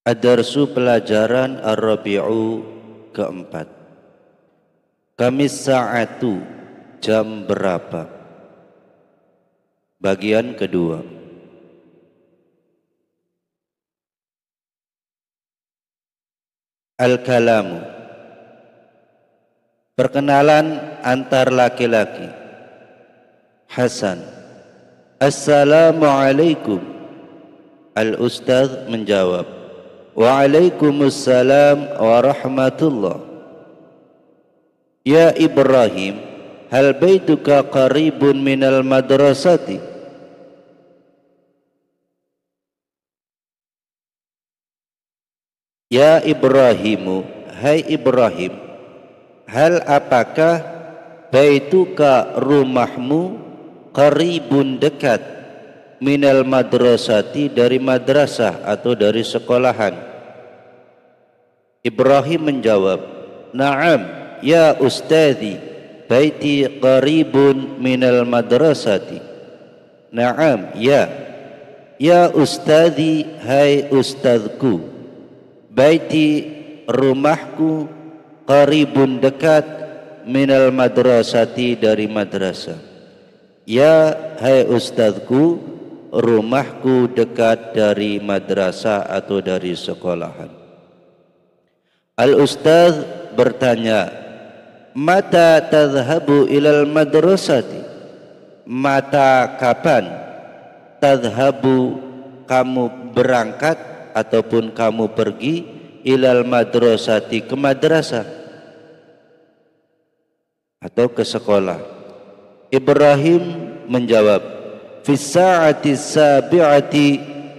Ad-darsu pelajaran Ar-Rabi'u keempat. Kamis sa'atu, jam berapa? Bagian kedua. Al-kalamu, perkenalan antar laki-laki. Hasan, Assalamualaikum. Al-Ustadz menjawab, Waalaikumsalam warahmatullah. Ya Ibrahim, hal baituka qaribun minal madrasati? Ya Ibrahimu, hai Ibrahim, hal apakah baituka rumahmu qaribun dekat minal madrasati dari madrasah atau dari sekolahan? Ibrahim menjawab, Naam ya ustadzi, baiti qaribun minal madrasati. Naam ya, ya ustadzi, hai ustadzku, baiti rumahku qaribun dekat minal madrasati dari madrasah. Ya hai ustadzku, rumahku dekat dari madrasah atau dari sekolahan. Al-Ustadz bertanya, Mata tadhabu ilal madrasati? Mata kapan? Tadhabu, kamu berangkat ataupun kamu pergi, ilal madrasati, ke madrasah atau ke sekolah. Ibrahim menjawab, Fis sa'ati sabi'ati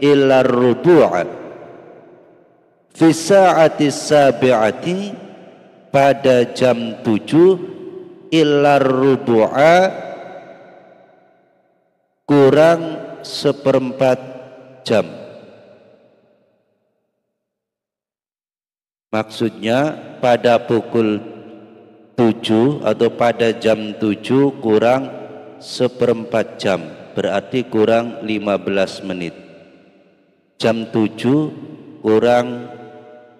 ila rubu'a. Fis sa'ati sabi'ati, pada jam 7, ila rubu'a, kurang seperempat jam. Maksudnya pada pukul 7 atau pada jam 7 kurang seperempat jam, berarti kurang 15 menit. Jam 7 kurang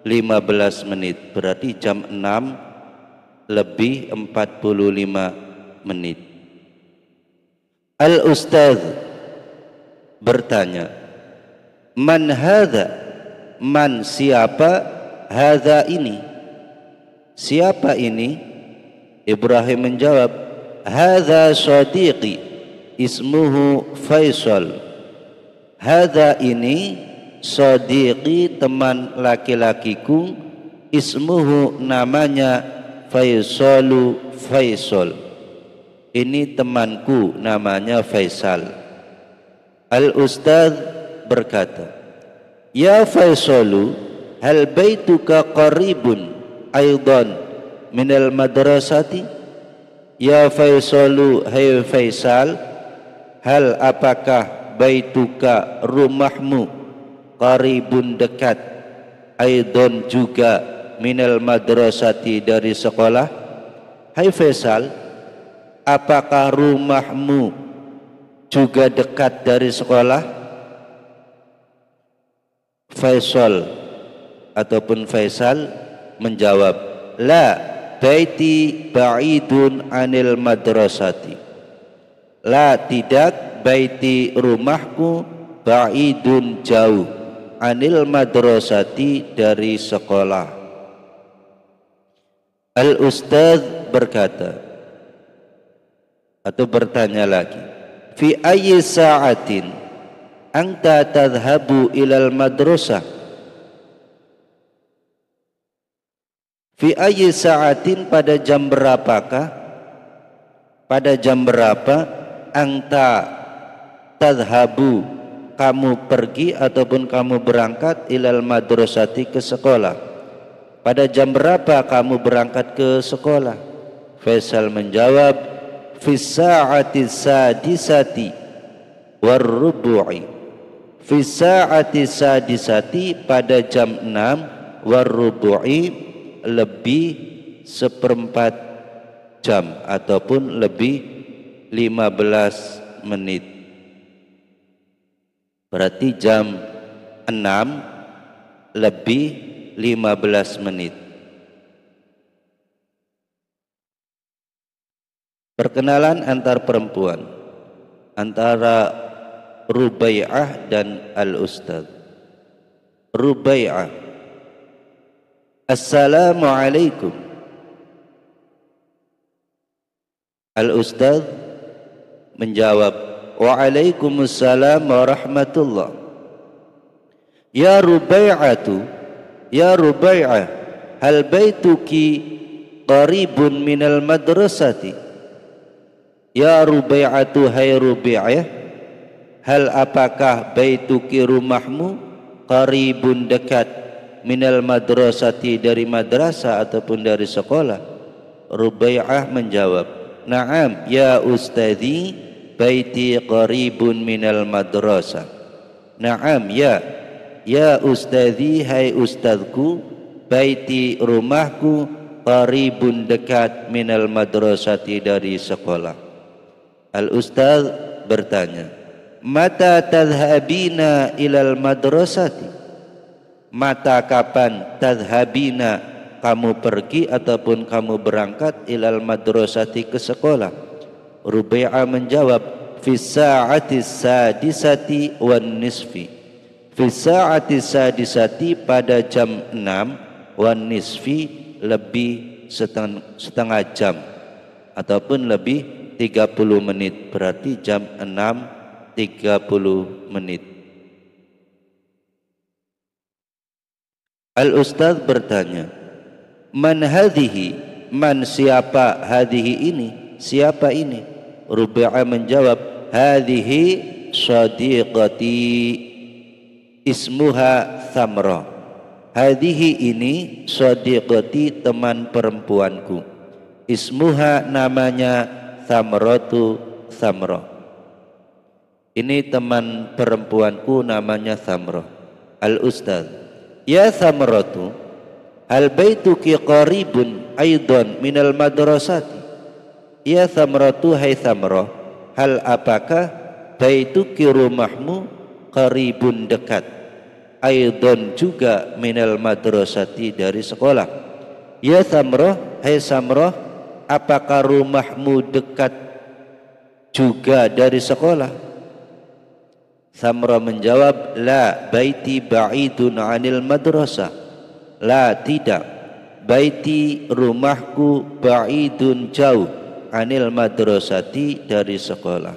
15 menit, berarti jam 6 lebih 45 menit. Al-Ustadz bertanya, Man hadha? Man siapa? Hadha ini, siapa ini? Ibrahim menjawab, Hadha sadiqi, ismuhu Faisal. Hadha ini sadiqi, teman laki-lakiku, ismuhu, namanya Faisalu, Faisal. Ini temanku namanya Faisal. Al-Ustadz berkata, Ya Faisalu, hal baituka qaribun aidan minal madrasati? Ya Faisalu, hai Faisal, hal apakah baituka rumahmu qaribun dekat, aidon juga, minal madrasati dari sekolah? Hai Faisal, apakah rumahmu juga dekat dari sekolah? Faisal ataupun Faisal menjawab, La, baiti ba'idun anil madrasati. La, tidak, baiti rumahku, ba'idun jauh, anil madrasati dari sekolah. Al-Ustadz berkata atau bertanya lagi, Fi ayyi sa'atin anta tadhhabu ilal madrasah? Fi ayyi sa'atin, pada jam berapakah? Pada jam berapa anta tadhhabu, kamu pergi ataupun kamu berangkat, ilal madrasati, ke sekolah? Pada jam berapa kamu berangkat ke sekolah? Faisal menjawab, Fis sa'ati sadisati warrubu'i. Fis sa'ati sadisati, pada jam 6, warrubu'i, lebih seperempat jam ataupun lebih 15 menit. Berarti jam 6 lebih 15 menit. Perkenalan antar perempuan antara Rubai'ah dan Al-Ustadz. Rubai'ah, Assalamualaikum. Al-Ustadz menjawab, Waalaikumsalam warahmatullah. Ya Rubai'atu, ya Rubai'ah, hal baituki qaribun minal madrasati? Ya Rubai'atu, hai Rubai'ah, hal apakah baituki rumahmu qaribun dekat minal madrasati dari madrasah ataupun dari sekolah? Rubai'ah menjawab, Naam ya ustadzi, baiti qaribun minal madrasah. Naam ya ustadzi, hai ustadzku, baiti rumahku qaribun dekat minal madrasati dari sekolah. Al-Ustadz bertanya, Mata tadhabina ilal madrasati? Mata kapan tadhabina kamu pergi ataupun kamu berangkat ilal madrasati ke sekolah? Rubai'ah menjawab, Fi sa'ati sadisati wan nisfi. Fi sa'ati sadisati pada jam 6, wan nisfi lebih setengah jam ataupun lebih 30 menit, berarti jam 6.30 menit. Al-Ustadz bertanya, Man hadhihi? Man siapa hadhihi ini? Siapa ini? Rubai'ah menjawab, Hadhihi shadiqati ismuha Thamrah. Hadhihi ini shadiqati, teman perempuanku. Ismuha, namanya Thamratu, Thamrah. Ini teman perempuanku namanya Thamrah. Al-Ustadz, Ya Thamratu, hal baituki qaribun aidan minal madrasati? Ya Thamratu, hai Thamrah, hal apakah baituki rumahmu qaribun dekat aidan juga minal madrasati dari sekolah? Ya Thamrah, hai Thamrah, apakah rumahmu dekat juga dari sekolah? Thamrah menjawab, La, baiti ba'idun anil madrasah. La, tidak, baiti rumahku ba'idun jauh anil madrasati dari sekolah.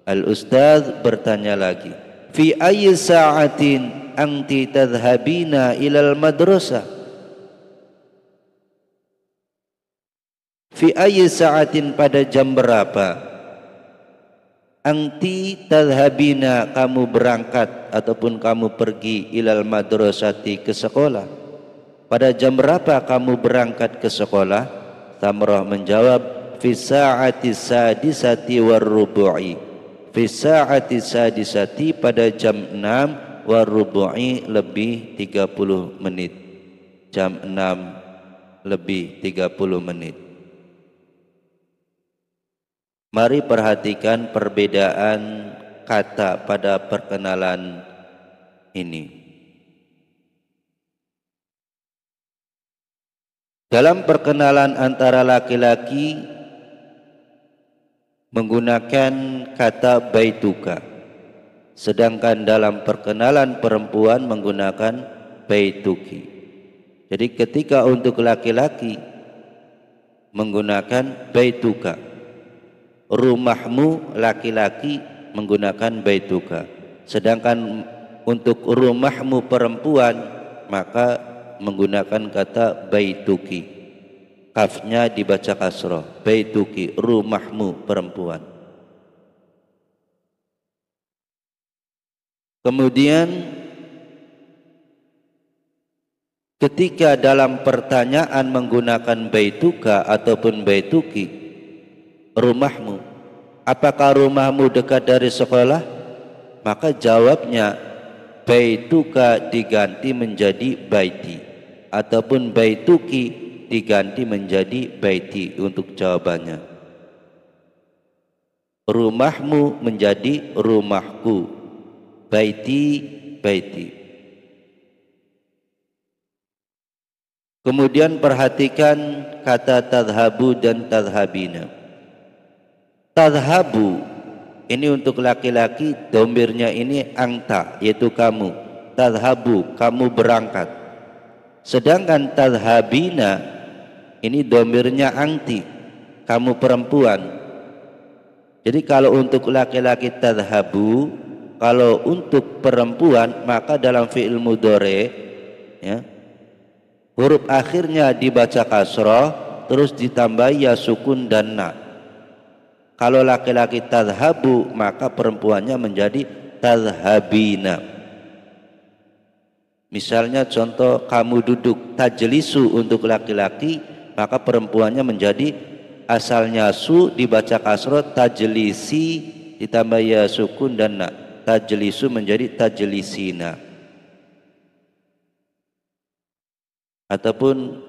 Al-Ustadz bertanya lagi, Fi ayyi sa'atin anti tadhhabina ilal madrasah? Fi ayyi sa'atin, pada jam berapa? Anti tadhhabina, kamu berangkat ataupun kamu pergi ilal madrasati ke sekolah. Pada jam berapa kamu berangkat ke sekolah? Thamrah menjawab, Fi sa'ati sadisati warrubu'i. Fi sa'ati sadisati, pada jam 6, warrubu'i lebih 30 menit. Jam 6 lebih 30 menit. Mari perhatikan perbedaan kata pada perkenalan ini. Dalam perkenalan antara laki-laki menggunakan kata baituka, sedangkan dalam perkenalan perempuan menggunakan baituki. Jadi ketika untuk laki-laki menggunakan baituka, rumahmu laki-laki menggunakan baituka, sedangkan untuk rumahmu perempuan maka menggunakan kata baituki. Kafnya dibaca kasroh, baituki, rumahmu perempuan. Kemudian ketika dalam pertanyaan menggunakan baituka ataupun baituki, rumahmu, apakah rumahmu dekat dari sekolah? Maka jawabnya baituka diganti menjadi baiti ataupun baituki diganti menjadi baiti untuk jawabannya. Rumahmu menjadi rumahku, baiti baiti. Kemudian perhatikan kata tadhabu dan tadhabina. Tadhabu ini untuk laki-laki, domirnya ini anta, yaitu kamu. Tadhabu, kamu berangkat. Sedangkan tadhabina ini domirnya anti, kamu perempuan. Jadi kalau untuk laki-laki tadhabu, kalau untuk perempuan maka dalam fi'il mudhari ya, huruf akhirnya dibaca kasrah terus ditambah ya sukun dan na. Kalau laki-laki tadhabu maka perempuannya menjadi tadhabina. Misalnya contoh kamu duduk, tajlisu untuk laki-laki maka perempuannya menjadi asalnya su dibaca kasrah, tajlisi ditambah ya sukun dan na. Tajlisu menjadi tajlisina. Ataupun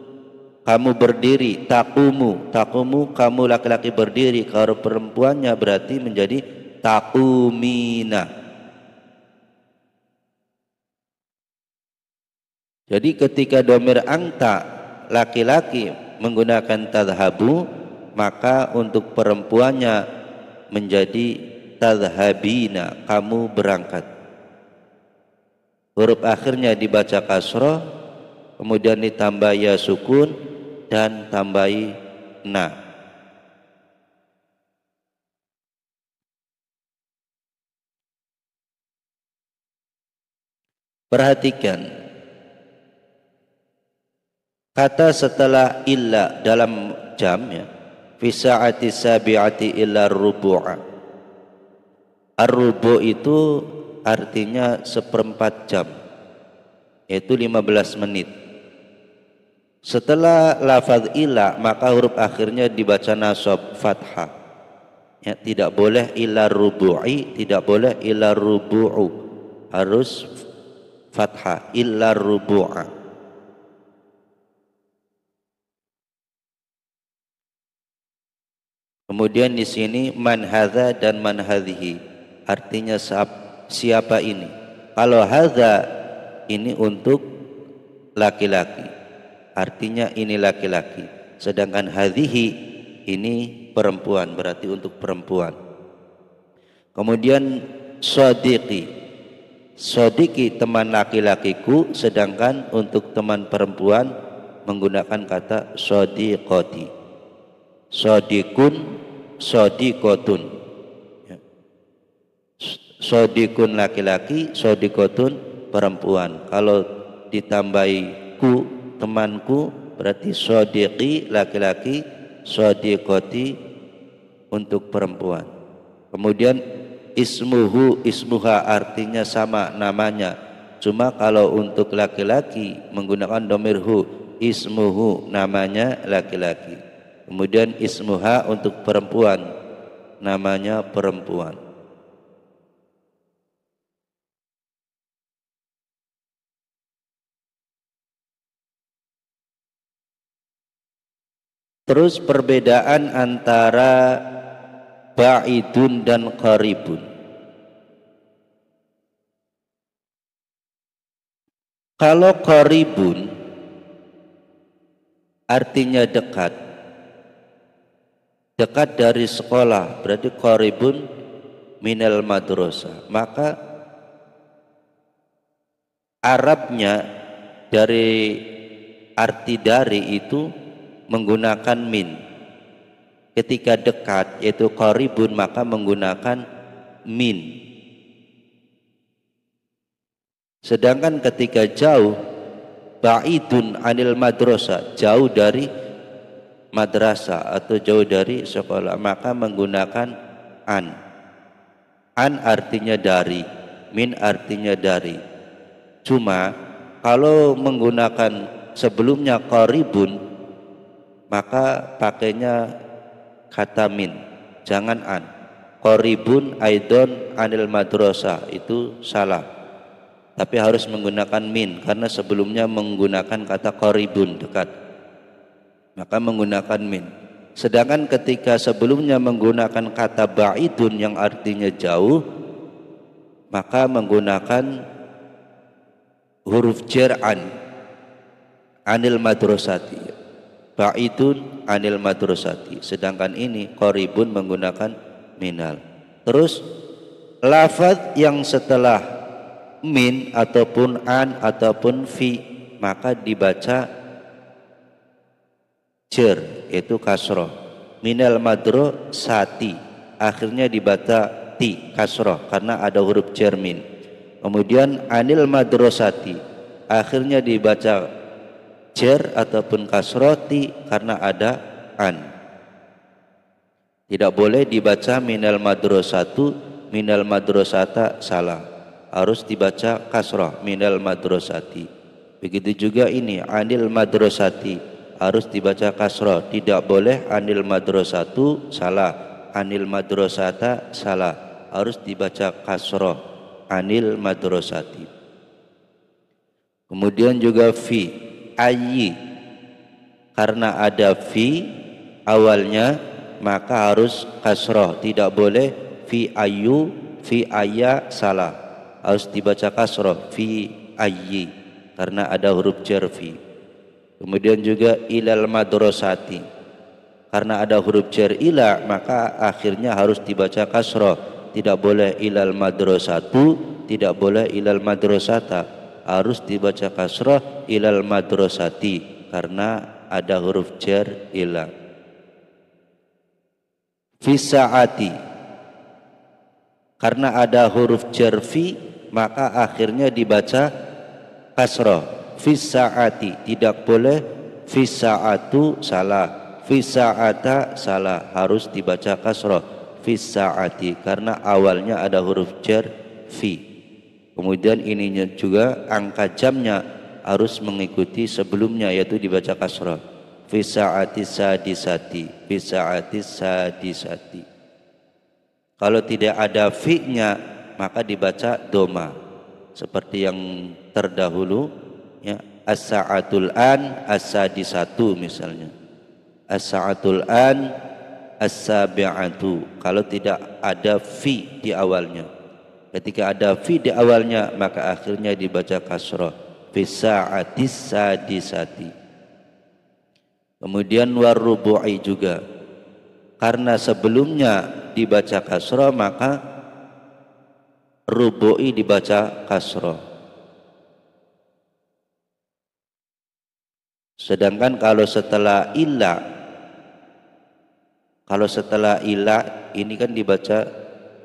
kamu berdiri, takumu, takumu kamu laki-laki berdiri, kalau perempuannya berarti menjadi takumina. Jadi ketika domir anta laki-laki menggunakan tadhabu, maka untuk perempuannya menjadi tadhabina, kamu berangkat. Huruf akhirnya dibaca kasrah, kemudian ditambah ya sukun dan tambahi na. Perhatikan kata setelah illa dalam jam ya, fi sa'ati sabi'ati illa rubu'a. Ar-rubu' itu artinya seperempat jam, yaitu 15 menit. Setelah lafaz ila maka huruf akhirnya dibaca nasab fathah. Ya, tidak boleh ila rubu'i, tidak boleh ila rubu'u, harus fathah, illa rubu'a. Kemudian di sini man hadza dan man hadhihi, artinya siapa ini. Kalau hadza ini untuk laki-laki, artinya ini laki-laki. Sedangkan hadhihi ini perempuan, berarti untuk perempuan. Kemudian sadiqi, sadiqi teman laki-lakiku, sedangkan untuk teman perempuan menggunakan kata sadiqati. Sadiqun, sadiqatun. Sadiqun laki-laki, sadiqatun perempuan. Kalau ditambahi ku, temanku, berarti sadiqi laki-laki, sadiqati untuk perempuan. Kemudian ismuhu, ismuha artinya sama namanya, cuma kalau untuk laki-laki menggunakan domir hu, ismuhu namanya laki-laki. Kemudian ismuha untuk perempuan, namanya perempuan. Terus perbedaan antara ba'idun dan qaribun. Kalau qaribun artinya dekat, dekat dari sekolah, berarti qaribun minal madrasah. Maka Arabnya dari arti dari itu menggunakan min. Ketika dekat yaitu qaribun maka menggunakan min. Sedangkan ketika jauh, ba'idun anil madrasah, jauh dari madrasah atau jauh dari sekolah, maka menggunakan an. An artinya dari, min artinya dari. Cuma kalau menggunakan sebelumnya qaribun maka pakainya kata min, jangan an. Qaribun aidon anil madrasah itu salah, tapi harus menggunakan min karena sebelumnya menggunakan kata qaribun, dekat, maka menggunakan min. Sedangkan ketika sebelumnya menggunakan kata ba'idun yang artinya jauh, maka menggunakan huruf jar an. anil madrasati, ba'idun anil madrasati. Sedangkan ini qaribun menggunakan minal. Terus lafaz yang setelah min ataupun an ataupun fi maka dibaca jar, yaitu kasroh. Minal madrasati akhirnya dibaca ti kasroh karena ada huruf jar min. Kemudian anil madrasati akhirnya dibaca jar ataupun kasroh ti karena ada an. Tidak boleh dibaca minal madrasatu, minal madrasata, salah. Harus dibaca kasroh, minal madrasati. Begitu juga ini anil madrasati, harus dibaca kasroh. Tidak boleh anil madrasatu, salah. Anil madrasata, salah. Harus dibaca kasroh, anil madrasati. Kemudian juga fi, ayyi, karena ada fi awalnya maka harus kasroh. Tidak boleh fi ayu, fi ayya, salah. Harus dibaca kasroh, fi ayyi, karena ada huruf jar fi. Kemudian juga ilal madrasati, karena ada huruf jar ila maka akhirnya harus dibaca kasroh. Tidak boleh ilal madrasatu, tidak boleh ilal madrasata, harus dibaca kasroh ilal madrasati karena ada huruf jar ila. Fi sa'ati, karena ada huruf jar fi maka akhirnya dibaca kasroh. Fi sa'ati, tidak boleh fi sa'atu, salah. Fi sa'ata, salah. Harus dibaca kasroh. Fi sa'ati karena awalnya ada huruf jar fi. Kemudian ininya juga angka jamnya harus mengikuti sebelumnya, yaitu dibaca kasroh. Fi sa'ati sadisati, fi sa'ati sadisati. Kalau tidak ada fi-nya maka dibaca doma seperti yang terdahulu ya, as-sa'atul an as-sadisatu misalnya, as-sa'atul an as-sabi'atu. Kalau tidak ada fi di awalnya, ketika ada fi di awalnya maka akhirnya dibaca kasroh, fi sa'atis sadisati. Kemudian warubu'i juga, karena sebelumnya dibaca kasroh maka rubu'i dibaca kasroh. Sedangkan kalau setelah illa ini kan dibaca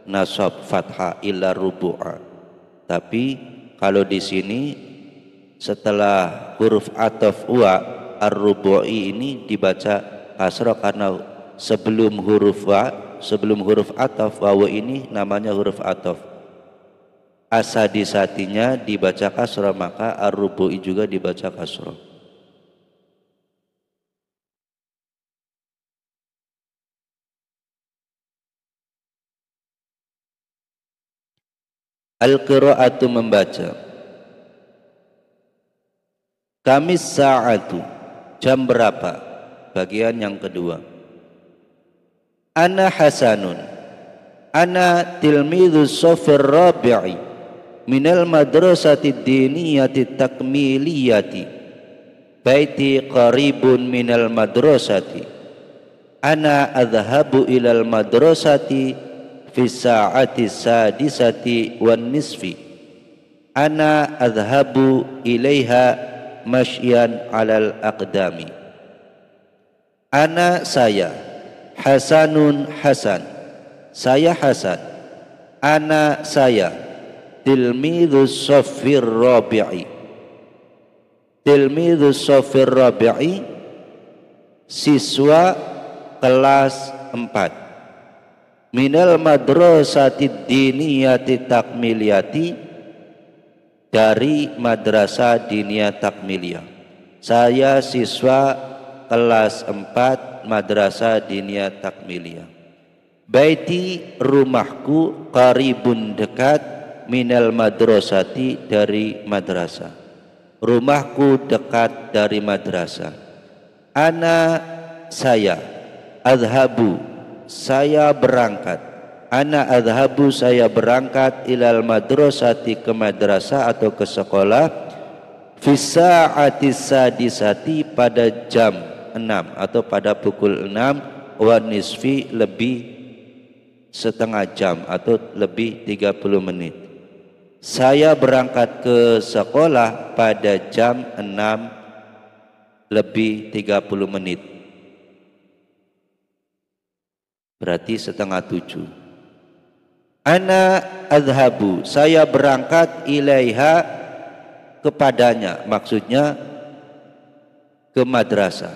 nasab fathah illa rubu'a. Tapi kalau di sini setelah huruf ataf wa ar-rubu'i ini dibaca kasroh karena sebelum huruf ataf wawu ini namanya huruf ataf. Asadisatinya dibaca kasroh maka ar-rubu'i juga dibaca kasroh. Al-qira'atu membaca. Kamis sa'atu, jam berapa? Bagian yang kedua. Ana hasanun, ana tilmidhu sofir rabi'i minal madrasati diniyati takmiliyati, baiti qaribun minal madrasati, ana adhabu ilal madrasati fi sa'ati sadisati wan nisfi, ana adhabu ilaiha masyian alal aqdami. Ana, saya, hasanun, hasan, saya hasan. Ana, saya, tilmidhus sofir rabi'i, tilmidhus sofir rabi'i, siswa kelas 4, minal madrasati diniyati takmiliyati, dari madrasah diniyah takmiliyah. Saya siswa kelas 4 madrasah diniyah takmiliyah. Baiti, rumahku, qaribun, dekat, minal madrasati, dari madrasah. Rumahku dekat dari madrasah. Ana, saya, adhabu, saya berangkat. Ana adhabu, saya berangkat, ilal madrasati, ke madrasah atau ke sekolah, Fisa'ati sadisati pada jam 6 atau pada pukul 6 wa nisfi lebih setengah jam atau lebih 30 menit. Saya berangkat ke sekolah pada jam 6 lebih 30 menit. Berarti setengah 7. Ana adhabu, saya berangkat ilaiha kepadanya, maksudnya ke madrasah.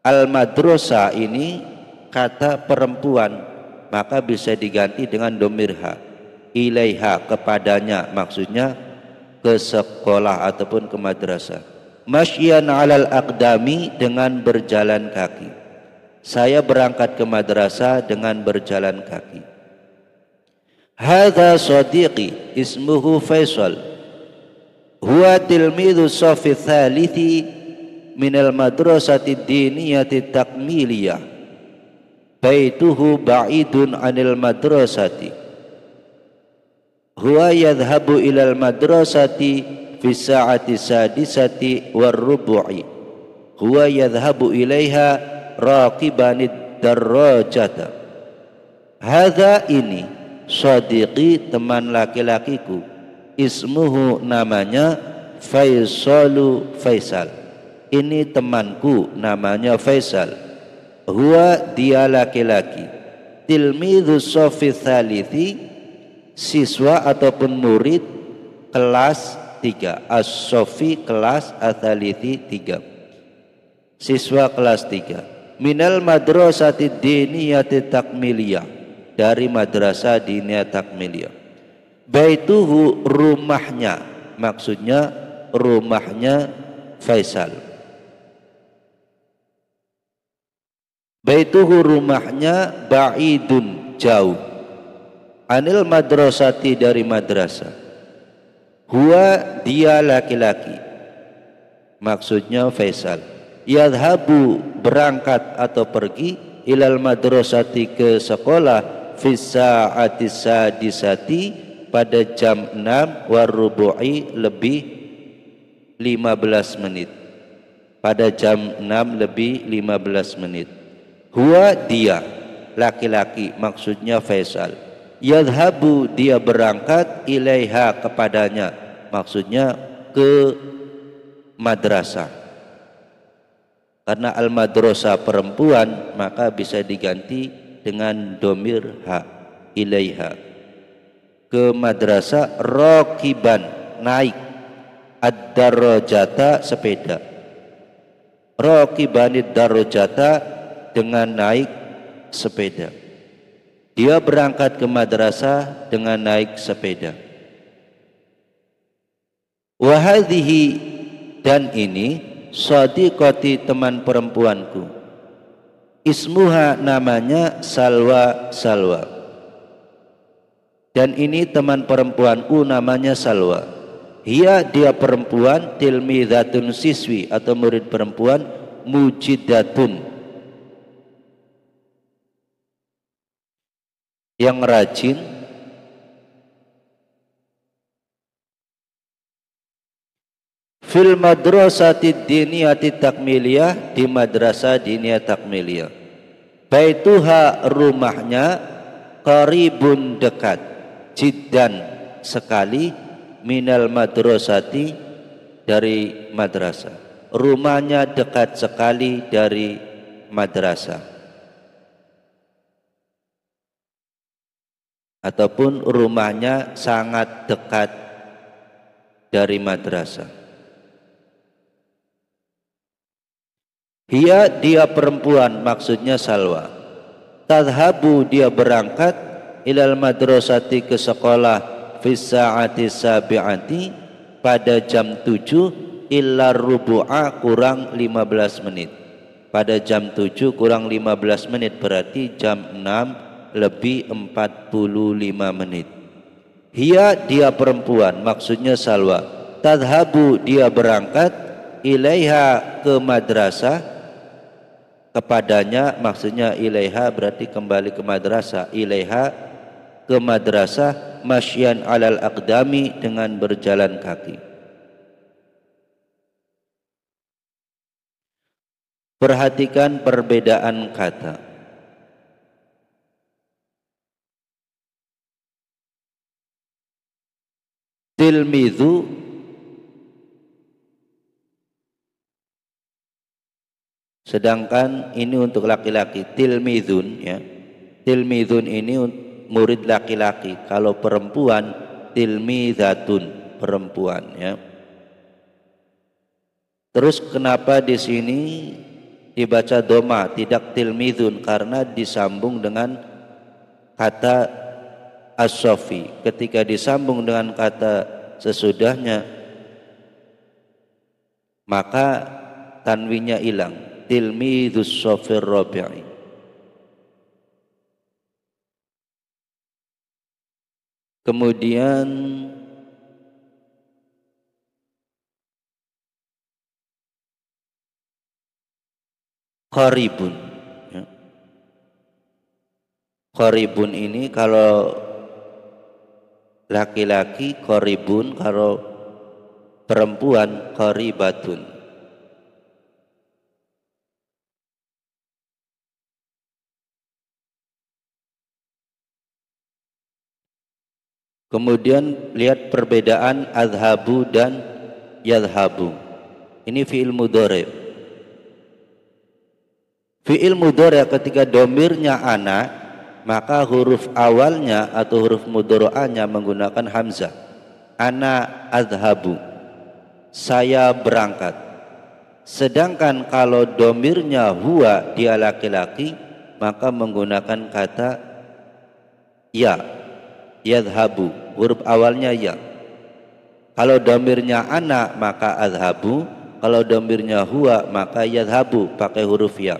Al-madrasah ini kata perempuan, maka bisa diganti dengan domirha. Ilaiha kepadanya, maksudnya ke sekolah ataupun ke madrasah. Masyian alal aqdami, dengan berjalan kaki. Saya berangkat ke madrasah dengan berjalan kaki. Hadza sadiqi ismuhu Faisal, huwa tilmidhu safi thalithi minal madrasati diniyati takmiliyah, baituhu ba'idun anil madrasati, huwa yadhhabu ilal madrasati fi sa'ati sadisati war rubu'i, huwa yadhhabu ilaiha raqibanid darrajata. Hadza ini sadiqi, teman laki-lakiku, ismuhu namanya Faisalu, Faisal. Ini temanku namanya Faisal. Huwa dia laki-laki, tilmidhu sofi thalithi, siswa ataupun murid kelas 3. As-sofi kelas, athalithi 3, siswa kelas 3. Minal madrasati diniyati takmiliyah, dari madrasah diniyah takmiliyah. Baituhu rumahnya, maksudnya rumahnya Faisal. Baituhu rumahnya ba'idun jauh, anil madrasati dari madrasah. Huwa dia laki-laki, maksudnya Faisal. Yadhabu berangkat atau pergi, ilal madrasati ke sekolah, fisa'ati sadisati pada jam 6 warubu'i lebih 15 menit, pada jam 6 lebih 15 menit. Huwa dia laki-laki, maksudnya Faisal. Yadhabu dia berangkat, ilaiha kepadanya, maksudnya ke madrasah. Karena al-madrasah perempuan, maka bisa diganti dengan domir ha, ilaiha. Ke madrasah, raqiban naik, ad-darajata sepeda, raqibanid darajata dengan naik sepeda. Dia berangkat ke madrasah dengan naik sepeda. Wa hadhihi, dan ini sadiqati, teman perempuanku, ismuha namanya Salwa, Salwa. Dan ini teman perempuanku namanya Salwa. Hiya dia perempuan, tilmidhatun siswi atau murid perempuan, mujidatun yang rajin, fil madrasati diniyati takmiliyah, di madrasah diniyah takmiliyah. Baituha rumahnya, qaribun dekat, jiddan sekali, minal madrasati dari madrasah. Rumahnya dekat sekali dari madrasah. Ataupun rumahnya sangat dekat dari madrasah. Hiya dia perempuan, maksudnya Salwa. Tadhabu dia berangkat, ilal madrasati ke sekolah, fis sa'ati sabi'ati pada jam 7, illa rubu'a kurang 15 menit. Pada jam 7 kurang 15 menit, berarti jam 6 lebih 45 menit. Hiya dia perempuan, maksudnya Salwa. Tadhabu dia berangkat, ilaiha ke madrasah, kepadanya, maksudnya ilaiha berarti kembali ke madrasah, ilaiha ke madrasah, masyian alal aqdami dengan berjalan kaki. Perhatikan perbedaan kata. Tilmidhu sedangkan ini untuk laki-laki. Tilmidhun ya. Tilmidhun ini murid laki-laki. Kalau perempuan tilmidhatun, perempuan ya. Terus kenapa di sini dibaca doma tidak tilmidhun? Karena disambung dengan kata as-sofi. Ketika disambung dengan kata sesudahnya maka tanwinnya hilang. Tilmidhus sofir rabi'i. Kemudian qaribun ya. Qaribun ini kalau laki-laki qaribun, kalau perempuan qaribatun. Kemudian lihat perbedaan adhabu dan yadhabu. Ini fi'il mudhari. Fi'il mudhari ketika domirnya ana, maka huruf awalnya atau huruf mudhari'anya menggunakan hamzah. Ana adhabu, saya berangkat. Sedangkan kalau domirnya huwa, dia laki-laki, maka menggunakan kata ya, yadhabu, huruf awalnya ya. Kalau domirnya ana maka adhabu, kalau domirnya huwa maka yadhabu, pakai huruf ya.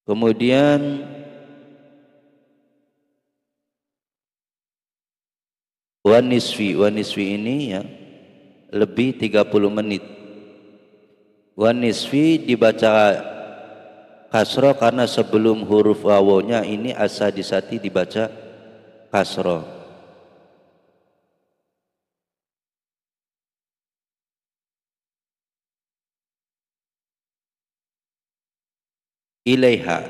Kemudian wanisfi ini ya lebih 30 menit. Wanisfi dibaca kasroh karena sebelum huruf wawonya ini as-sadisati dibaca kasroh. Ilaiha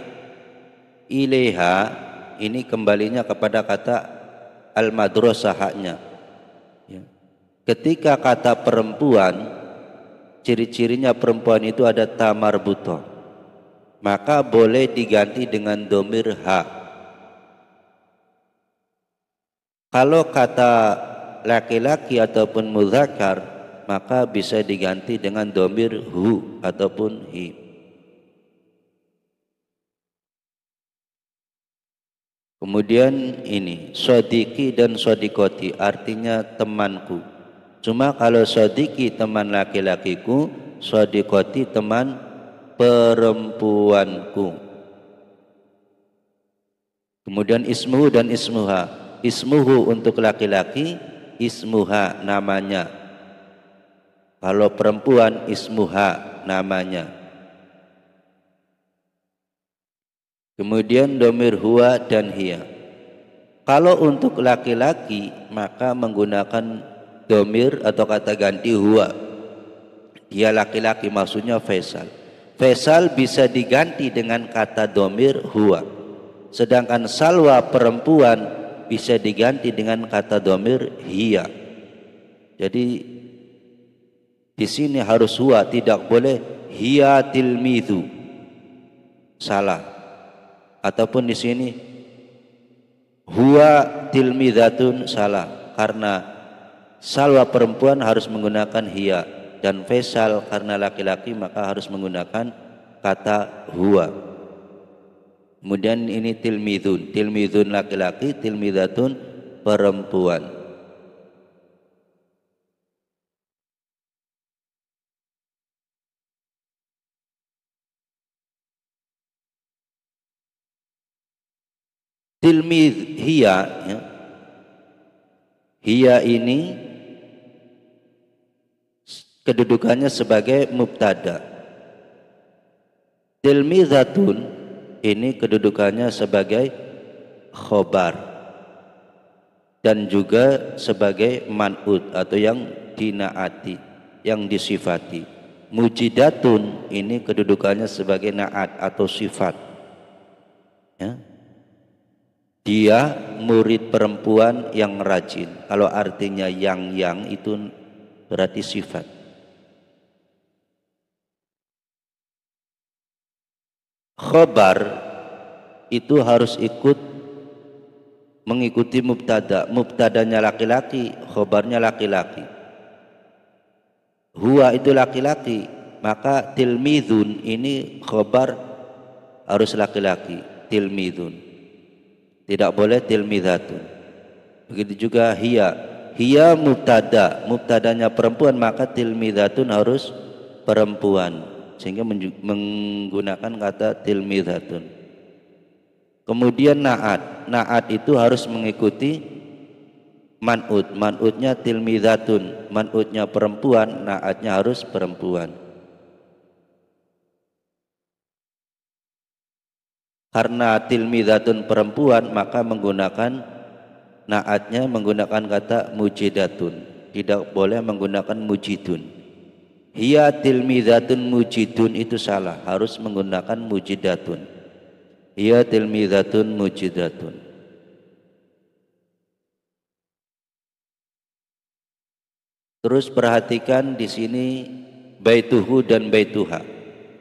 ini kembalinya kepada kata al-madrasah haknya ya. Ketika kata perempuan, ciri-cirinya perempuan itu ada tamarbutoh, maka boleh diganti dengan domir ha. Kalau kata laki-laki ataupun mudzakkar maka bisa diganti dengan domir hu ataupun hi. Kemudian ini sodiki dan sodikoti, artinya temanku. Cuma kalau sodiki teman laki-lakiku, sodikoti teman perempuanku. Kemudian ismuhu dan ismuha. Ismuhu untuk laki-laki, ismuha namanya. Kalau perempuan ismuha namanya. Kemudian domir huwa dan hiya. Kalau untuk laki-laki maka menggunakan domir atau kata ganti huwa. Dia laki-laki, maksudnya Faisal. Faisal bisa diganti dengan kata domir huwa. Sedangkan Salwa perempuan bisa diganti dengan kata domir hiya. Jadi di sini harus huwa, tidak boleh hiya tilmidhu. Salah. Ataupun di sini huwa tilmidhatun, salah, karena Salwa perempuan harus menggunakan hiya dan Faisal karena laki-laki maka harus menggunakan kata huwa. Kemudian ini tilmidhun laki-laki, tilmidhatun perempuan. Tilmidh hiya ya. Hiya ini kedudukannya sebagai mubtada. Tilmidhatun ini kedudukannya sebagai khobar. dan juga sebagai man'ut atau yang dinaati, yang disifati. Mujidatun ini kedudukannya sebagai naat atau sifat, ya. Dia murid perempuan yang rajin. Kalau artinya yang itu berarti sifat. Khobar itu harus mengikuti mubtada. Mubtadanya laki-laki, khobarnya laki-laki. Huwa itu laki-laki, maka tilmidun ini khobar harus laki-laki, tilmidun. Tidak boleh tilmidatun. Begitu juga hiya mubtada, mubtadanya perempuan, maka tilmidatun harus perempuan, sehingga menggunakan kata tilmidatun. Kemudian naat itu harus mengikuti man'ut, man'utnya tilmidatun, man'utnya perempuan, naatnya harus perempuan. Karena tilmidatun perempuan, maka menggunakan naatnya menggunakan kata mujidatun, tidak boleh menggunakan mujidun. Hiya tilmidatun mujidun itu salah, harus menggunakan mujidatun. Hiya tilmidatun mujidatun. Terus perhatikan di sini baituhu dan baituha.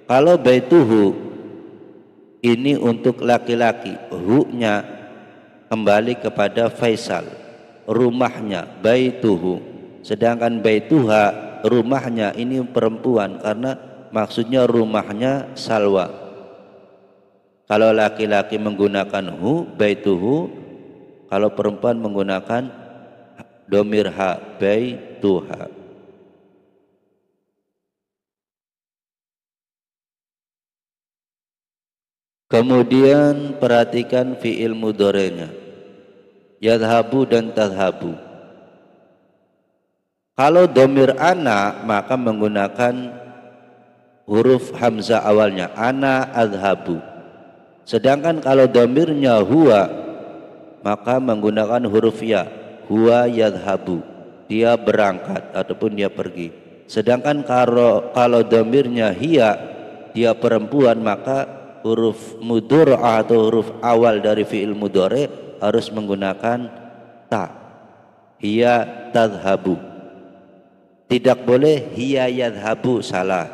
Kalau baituhu ini untuk laki-laki, hu-nya kembali kepada Faisal, rumahnya baituhu. Sedangkan baituha rumahnya ini perempuan, karena maksudnya rumahnya Salwa. Kalau laki-laki menggunakan hu, baituhu. Kalau perempuan menggunakan domir ha, baituha. Kemudian perhatikan fi'il mudhari'nya, yadhabu dan tadhabu. Kalau domir ana, maka menggunakan huruf hamzah awalnya, ana adhabu. Sedangkan kalau domirnya huwa, maka menggunakan huruf ya, huwa yadhabu, dia berangkat ataupun dia pergi. Sedangkan kalau domirnya hiya, dia perempuan, maka huruf mudhari'ah atau huruf awal dari fi'il mudhari' harus menggunakan ta. Hiya tadhabu. Tidak boleh hiya yadhabu, salah.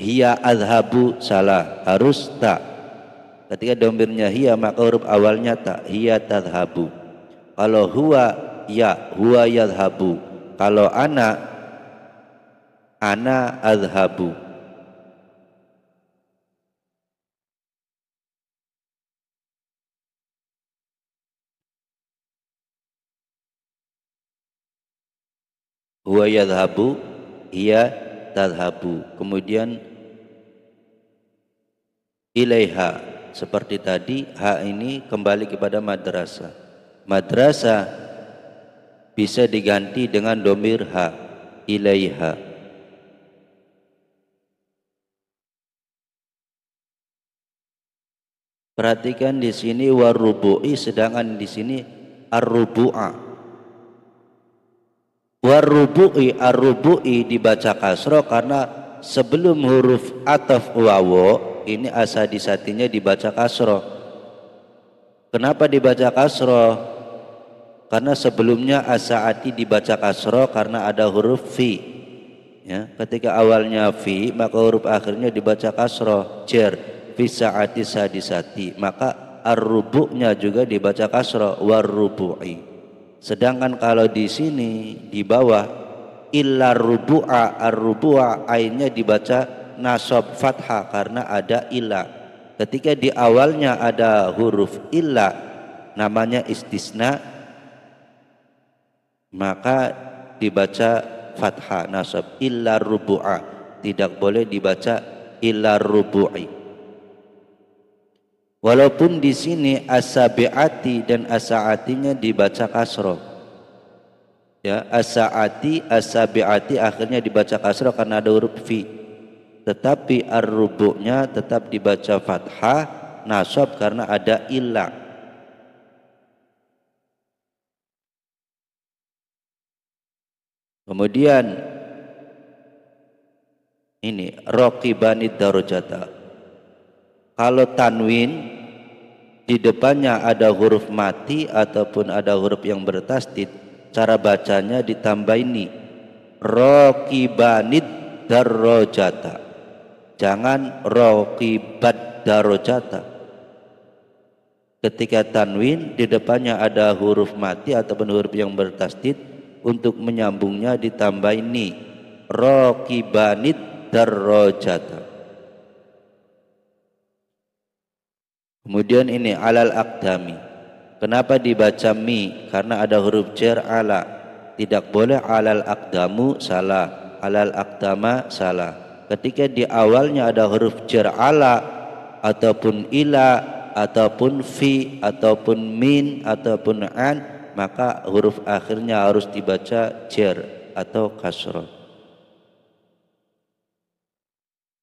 Hiya adhabu, salah. Harus ta. Ketika domirnya hiya, maka huruf awalnya ta. Hiya tadhabu. Kalau huwa ya, huwa yadhabu. Kalau ana adhabu. Huwa yadhabu, hiya tadhabu. Kemudian ilaiha, seperti tadi, ha ini kembali kepada madrasah. Madrasah bisa diganti dengan domir ha, ilaiha. Perhatikan di sini warubu'i, sedangkan di sini ar-rubu'a. Warubu'i, ar-rubu'i dibaca kasroh karena sebelum huruf ataf wawo ini asadisatinya dibaca kasroh. Kenapa dibaca kasroh? Karena sebelumnya asaati dibaca kasroh karena ada huruf fi. Ya, ketika awalnya fi, maka huruf akhirnya dibaca kasroh, jar fi saati sadisati, maka ar-rubu'nya juga dibaca kasroh, warubu'i. Sedangkan kalau di sini di bawah illa rubu'a, ar-rubu'a ainnya dibaca nasab fathah karena ada illa. Ketika di awalnya ada huruf illa, namanya istisna, maka dibaca fathah nasab illa rubu'a, tidak boleh dibaca illa rubu'i. Walaupun di sini asabiati dan asaatinya dibaca kasroh, ya, asaati asabiati akhirnya dibaca kasroh karena ada huruf fi, tetapi ar-rubu'nya tetap dibaca fathah nasab karena ada illa. Kemudian ini raqibanid darajata. Kalau tanwin di depannya ada huruf mati ataupun ada huruf yang bertasdid, cara bacanya ditambah ini raqibanid darajata. Jangan raqibat darajata. Ketika tanwin di depannya ada huruf mati ataupun huruf yang bertasdid, untuk menyambungnya ditambah ini raqibanid darajata. Kemudian ini alal aqdami. Kenapa dibaca mi? Karena ada huruf jar ala. Tidak boleh alal aqdamu, salah. Alal aqdama, salah. Ketika di awalnya ada huruf jar ala ataupun ila ataupun fi ataupun min ataupun an, maka huruf akhirnya harus dibaca jar atau kasrah.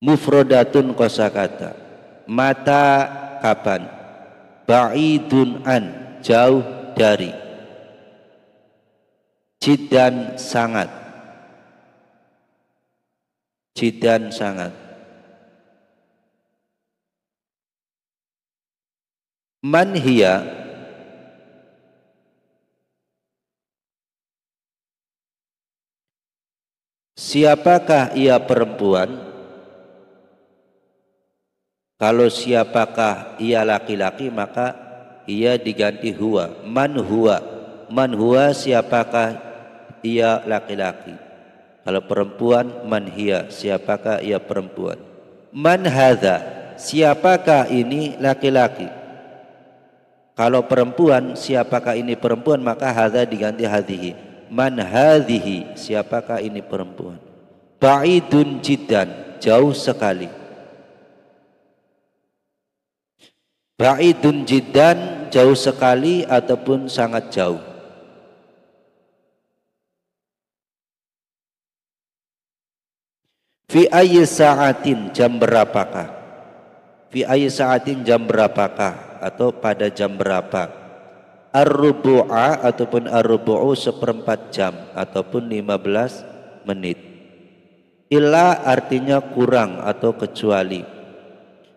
Mufradatun kosakata. Mata kapan? Ba'idun an, jauh dari. Jiddan sangat. Jiddan sangat. Man hiya, siapakah ia perempuan? Kalau siapakah ia laki-laki, maka ia diganti huwa. Man huwa. Man huwa, siapakah ia laki-laki. Kalau perempuan, man hiya, siapakah ia perempuan. Man hadza, siapakah ini laki-laki. Kalau perempuan, siapakah ini perempuan, maka hadza diganti hadhihi. Man hadhihi, siapakah ini perempuan. Ba'idun jiddan, jauh sekali. Ba'idun jiddan, jauh sekali ataupun sangat jauh. Fi ayyi sa'atin, jam berapakah. Fi ayyi sa'atin, jam berapakah, atau pada jam berapa. Ar-rubu'a ataupun ar-rubu'u, seperempat jam ataupun 15 menit. Illa artinya kurang atau kecuali.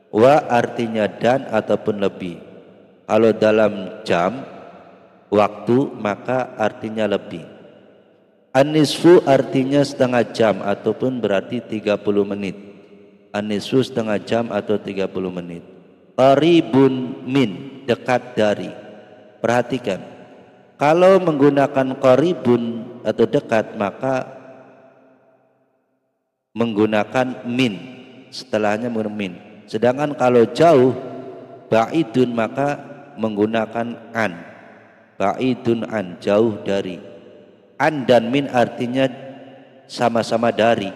Wa artinya dan ataupun lebih. Kalau dalam jam waktu maka artinya lebih. An-nisfu artinya setengah jam ataupun berarti 30 menit. An-nisfu setengah jam atau 30 menit. Qaribun min, dekat dari. Perhatikan, kalau menggunakan qaribun atau dekat maka menggunakan min, setelahnya min. Sedangkan kalau jauh, ba'idun, maka menggunakan an. Ba'idun an, jauh dari. An dan min artinya sama-sama dari.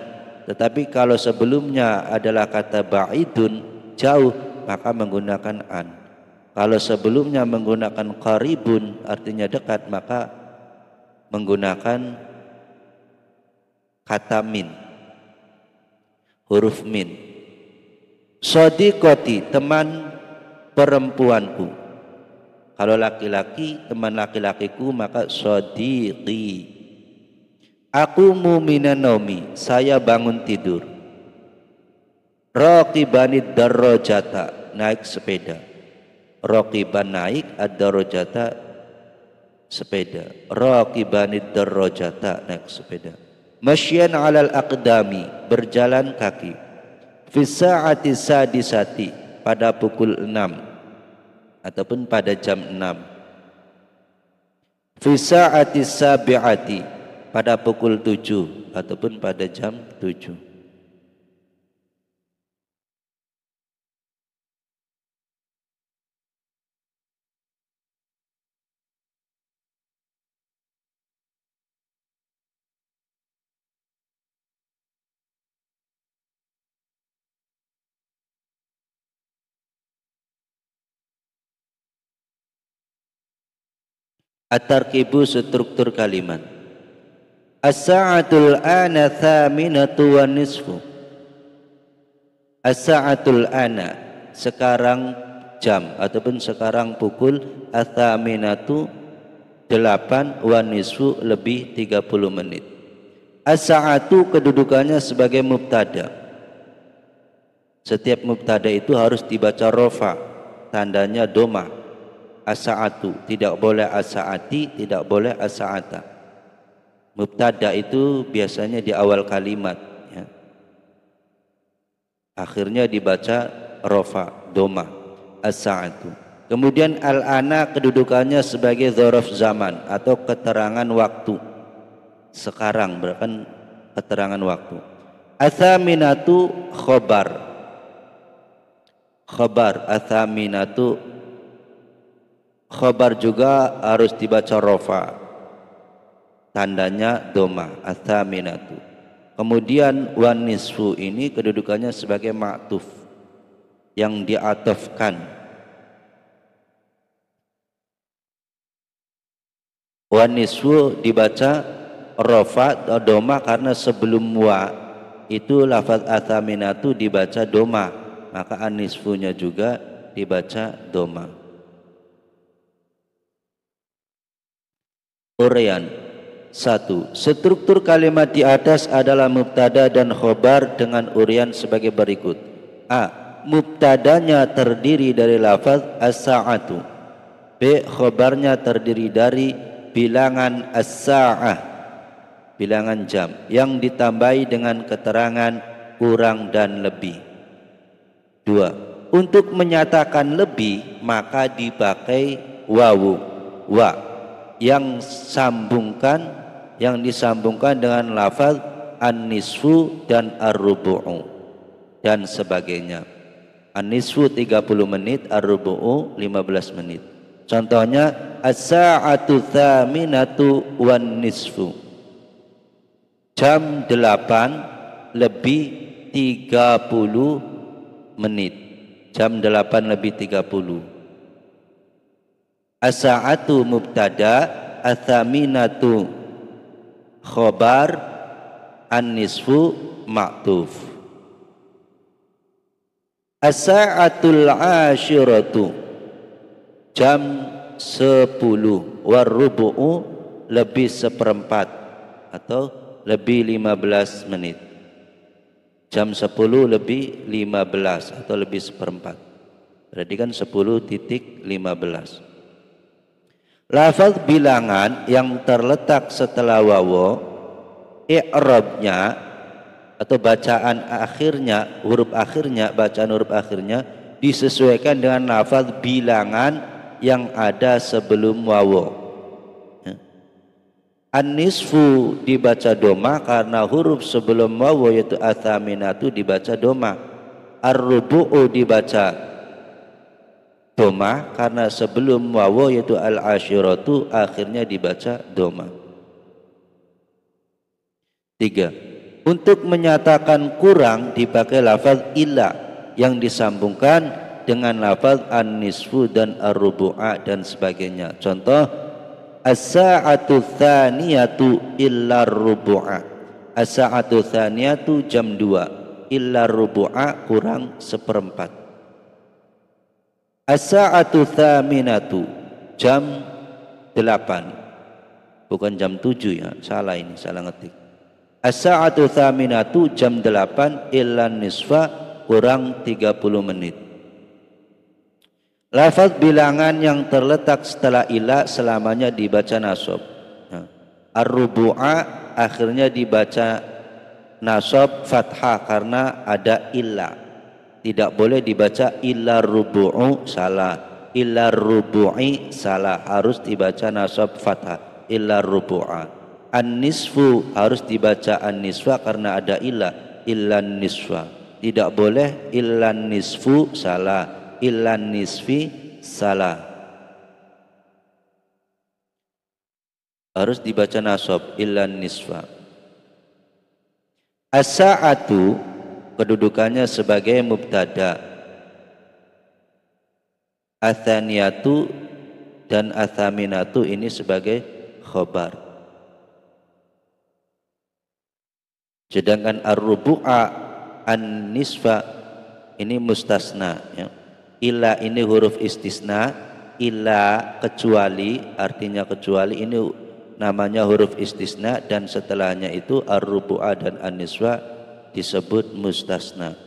Tetapi kalau sebelumnya adalah kata ba'idun, jauh, maka menggunakan an. Kalau sebelumnya menggunakan qaribun, artinya dekat, maka menggunakan kata min, huruf min. Shadiqati, teman perempuanku. Kalau laki-laki, teman laki-lakiku, maka shadiqi. Aku minan naumi, saya bangun tidur. Raqibanid darajata, naik sepeda. Raqiban naik, ad-darajata sepeda. Raqibanid darajata, naik sepeda. Masyan alal aqdami, berjalan kaki. Fi sa'ati sadisati, pada pukul 6 ataupun pada jam 6. Fi sa'ati sabi'ati, pada pukul 7 ataupun pada jam 7. At-tarkibu, struktur kalimat. As-sa'atul ana thaminatu wa nisfu. As-sa'atul ana, sekarang jam ataupun sekarang pukul. Athaminatu 8 wa nisfu, lebih 30 menit. As-sa'atu kedudukannya sebagai mubtada. Setiap mubtada itu harus dibaca rofa, tandanya doma. As-sa'atu, tidak boleh as-sa'ati, tidak boleh as-sa'ata. Mubtada itu biasanya di awal kalimat, ya. Akhirnya dibaca rofa, doma, as-sa'atu. Kemudian al-ana kedudukannya sebagai dzaraf zaman atau keterangan waktu. Sekarang berarti keterangan waktu. Atsaminatu khobar. Khobar, atsaminatu khobar juga harus dibaca rofa, tandanya doma, atsaminatu. Kemudian wan nisfu ini kedudukannya sebagai ma'tuf yang diatofkan. Wan nisfu dibaca rofa atau doma karena sebelum wa itu lafaz atsaminatu dibaca doma, maka an nisfunya juga dibaca doma. Uraian 1. Struktur kalimat di atas adalah mubtada dan khobar dengan uraian sebagai berikut. A. Mubtadanya terdiri dari lafaz as-sa'atu. B. Khobarnya terdiri dari bilangan as-sa'ah, bilangan jam yang ditambahi dengan keterangan kurang dan lebih. 2. Untuk menyatakan lebih maka dipakai wawu, wa yang disambungkan dengan lafaz an-nisfu dan ar-rubu'u dan sebagainya. An-nisfu 30 menit, ar-rubu'u 15 menit. Contohnya as-sa'atu tsaminatu wan nisfu. Jam 8 lebih 30 menit. Jam 8 lebih 30. As-sa'atu mubtada, ats-tsaminatu khobar, an-nisfu ma'tuf. As-sa'atul 'ashiratu jam 10, war-rubu'u lebih seperempat atau lebih 15 menit. Jam 10 lebih 15 atau lebih seperempat. Berarti kan 10.15. Lafaz bilangan yang terletak setelah wawu, i'rabnya atau bacaan akhirnya, bacaan huruf akhirnya disesuaikan dengan lafaz bilangan yang ada sebelum wawu. An-nisfu dibaca doma karena huruf sebelum wawu yaitu ats-tsaminatu dibaca doma. Ar-rubu'u dibaca doma karena sebelum wawu yaitu al-ashiratu akhirnya dibaca doma. 3. Untuk menyatakan kurang dipakai lafaz illa yang disambungkan dengan lafaz an-nisfu dan ar-rubu'a dan sebagainya. Contoh as-sa'atu tsaniyatu illa ar-rubu'a. As-sa'atu tsaniyatu jam 2, illa ar-rubu'a kurang seperempat. As-sa'atu tsaminatu jam 8, bukan jam 7 ya, salah ini, salah ngetik. As-sa'atu tsaminatu jam 8 illa nisfa kurang 30 menit. Lafaz bilangan yang terletak setelah ila selamanya dibaca nasab. Ar-rubu'a akhirnya dibaca nasab fathah karena ada illa. Tidak boleh dibaca illa rubu'u, salah. Illa rubu'i, salah. Harus dibaca nasab fathah, illa rubu'a. An-nisfu harus dibaca an-nisfa karena ada illa, illa nisfa. Tidak boleh illa nisfu, salah. Illa nisfi, salah. Harus dibaca nasab, illa nisfa. As-sa'atu kedudukannya sebagai mubtada, ats-tsaniyatu dan ats-tsaminatu ini sebagai khobar. Sedangkan ar-rubu'a, an-nisfa ini mustasna ya. Illa ini huruf istisna, illa kecuali, artinya kecuali, ini namanya huruf istisna, dan setelahnya itu ar-rubu'a dan an-niswa disebut mustasna.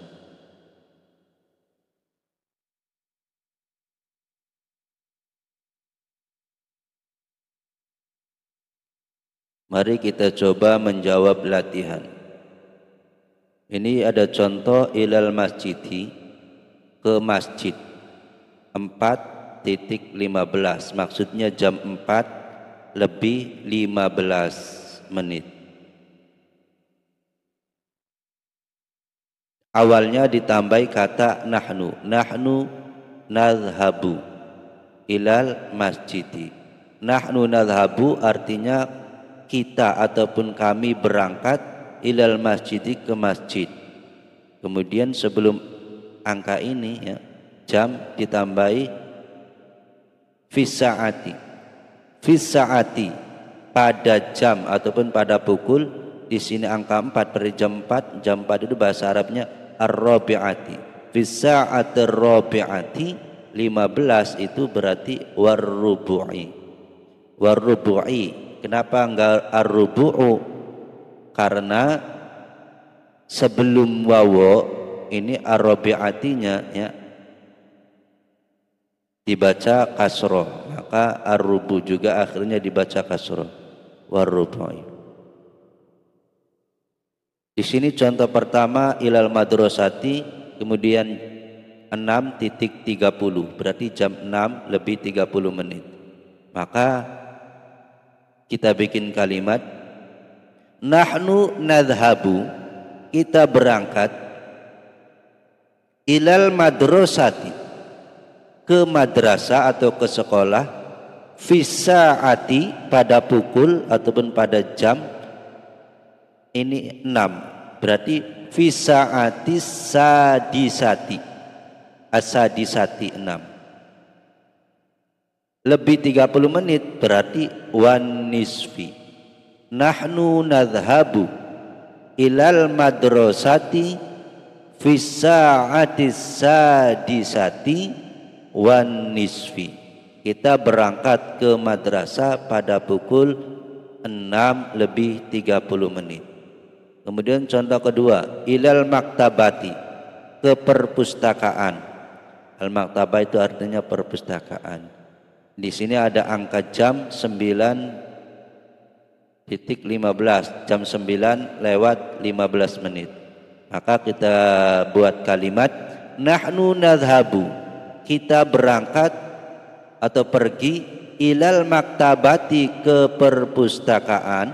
Mari kita coba menjawab latihan. Ini ada contoh ilal masjidi, ke masjid 4:15, maksudnya jam 4:15. Awalnya ditambahi kata nahnu nadhabu ilal masjidi. Nahnu nadhabu artinya kita ataupun kami berangkat ilal masjidi, ke masjid. Kemudian sebelum angka ini ya, jam ditambahi fisaati. Fisaati pada jam ataupun pada pukul. Di sini angka 4 pada jam 4. Jam 4 itu bahasa Arabnya ar-rabi'ati. Fisaati ar-rabi'ati 15 itu berarti war-rubu'i. War-rubu'i. Kenapa enggak ar-rubu'u? Karena sebelum wawo ini ar-rabi'atinya ya dibaca kasroh, maka ar-rubu juga akhirnya dibaca kasroh, war-rubu'i. Di sini contoh pertama ilal madrasati, kemudian 6:30, berarti jam 6:30. Maka kita bikin kalimat nahnu nadhabu, kita berangkat ilal madrasati, ke madrasah atau ke sekolah, fisaati pada pukul ataupun pada jam ini 6, berarti fisaati sadisati, asadisati 6 lebih 30 menit, berarti wan nisfi. Nahnu nadhabu ilal madrasati fisaati sadisati wan nisfi. Kita berangkat ke madrasah pada pukul 6:30. Kemudian contoh kedua, ilal maktabati, ke perpustakaan. Al maktabah itu artinya perpustakaan. Di sini ada angka jam 9:15, jam 9:15. Maka kita buat kalimat nahnu nadhabu, kita berangkat atau pergi ilal maktabati, ke perpustakaan,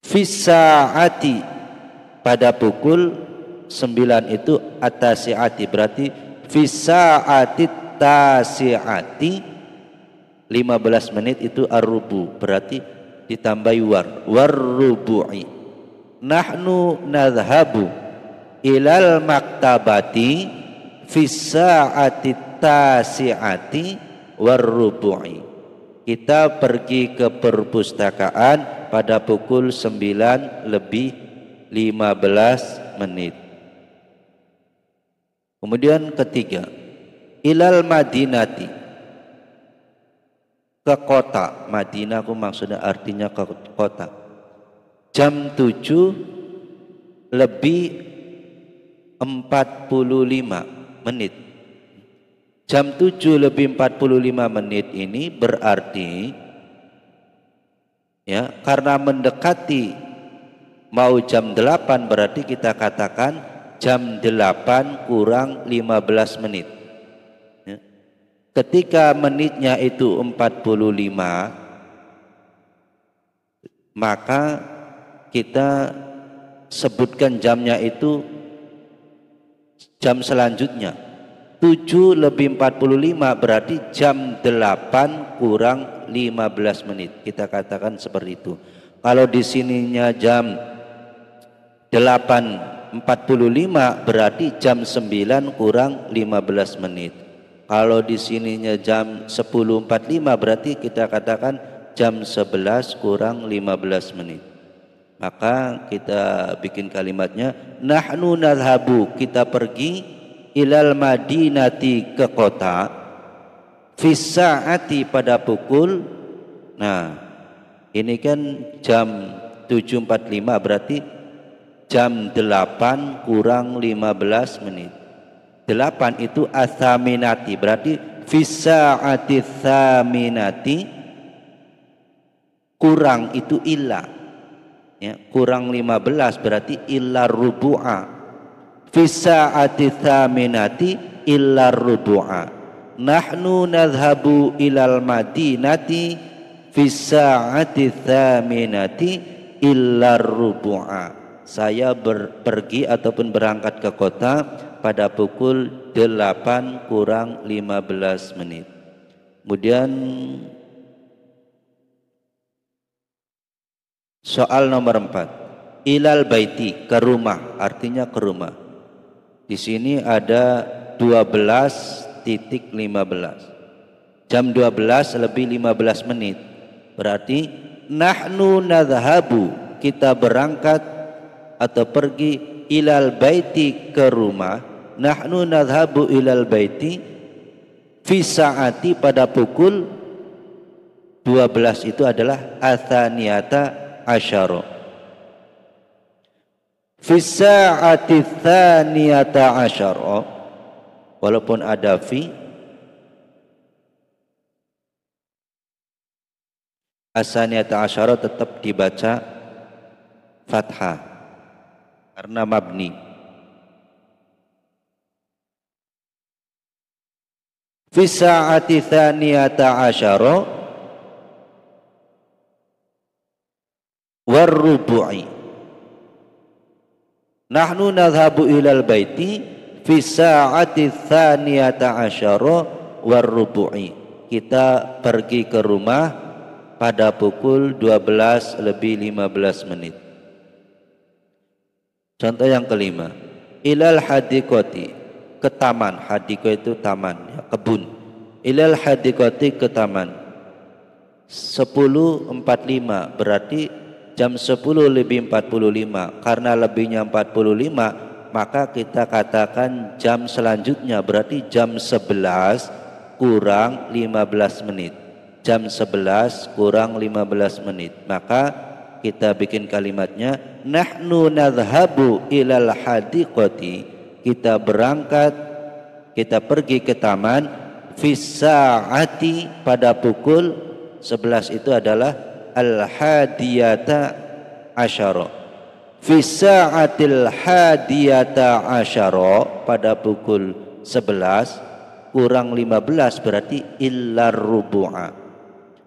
fisaati pada pukul 9 itu atasiati, berarti fisaati tasiati 15 menit itu ar-rubu, berarti ditambahi war-rubu'i. Nahnu nadhabu ilal maktabati fisaati tasiati war-rubu'i. Kita pergi ke perpustakaan pada pukul 9:15. Kemudian ketiga, ilal madinati, ke kota. Madinah aku maksudnya artinya ke kota. Jam 7:45. Jam 7:45 ini berarti ya, karena mendekati mau jam 8, berarti kita katakan jam 8 kurang 15 menit. Ya. Ketika menitnya itu 45, maka kita sebutkan jamnya itu jam selanjutnya 7:45, berarti jam 8 kurang 15 menit. Kita katakan seperti itu. Kalau di sininya jam 8:45, berarti jam 9 kurang 15 menit. Kalau di sininya jam 10:45, berarti kita katakan jam 11 kurang 15 menit. Maka kita bikin kalimatnya nahnu nadhabu, kita pergi ilal madinati, ke kota, Fisa'ati pada pukul. Nah, ini kan jam 7.45, berarti jam 8 kurang 15 menit. 8 itu athaminati, berarti fisa'ati thaminati, kurang itu illa, ya, kurang 15 berarti illa rubu'a. Fisa'ati thaminati illa rubu'a. Nahnu nadhhabu ilal madinati fisa'ati thaminati illa rubu'a. Saya pergi ataupun berangkat ke kota pada pukul 8 kurang 15 menit. Kemudian soal nomor 4. Ilal baiti, ke rumah, artinya ke rumah. Di sini ada 12.15. Jam 12 lebih 15 menit. Berarti nahnu nadhhabu, kita berangkat atau pergi, ilal baiti, ke rumah. Nahnu nadhhabu ilal baiti fi sa'ati, pada pukul 12 itu adalah athaniyata asyara. Fi sa'ati thaniyata asyara, walaupun ada fi, asaniyata asyara tetap dibaca fathah karena mabni. Fi sa'ati thaniyata asyara warrubu'i. Nahnu nadhhabu ilal baiti fi sa'ati thaniyata asyara warrubu'i. Kita pergi ke rumah pada pukul 12 lebih 15 menit. Contoh yang kelima, ilal hadiqati, ke taman. Hadiqah itu taman, ya, kebun. Ilal hadiqati, ke taman. 10.45, berarti jam 10 lebih 45. Karena lebihnya 45, maka kita katakan jam selanjutnya, berarti jam 11 kurang 15 menit. Jam 11 kurang 15 menit. Maka kita bikin kalimatnya, nahnu nadhhabu ilal hadiqati, kita berangkat, kita pergi ke taman, fi sa'ati, pada pukul 11 itu adalah al-hadiyata asyara. Fi sa'atil hadiyata asyara, pada pukul 11 kurang 15 berarti illa rubu'a.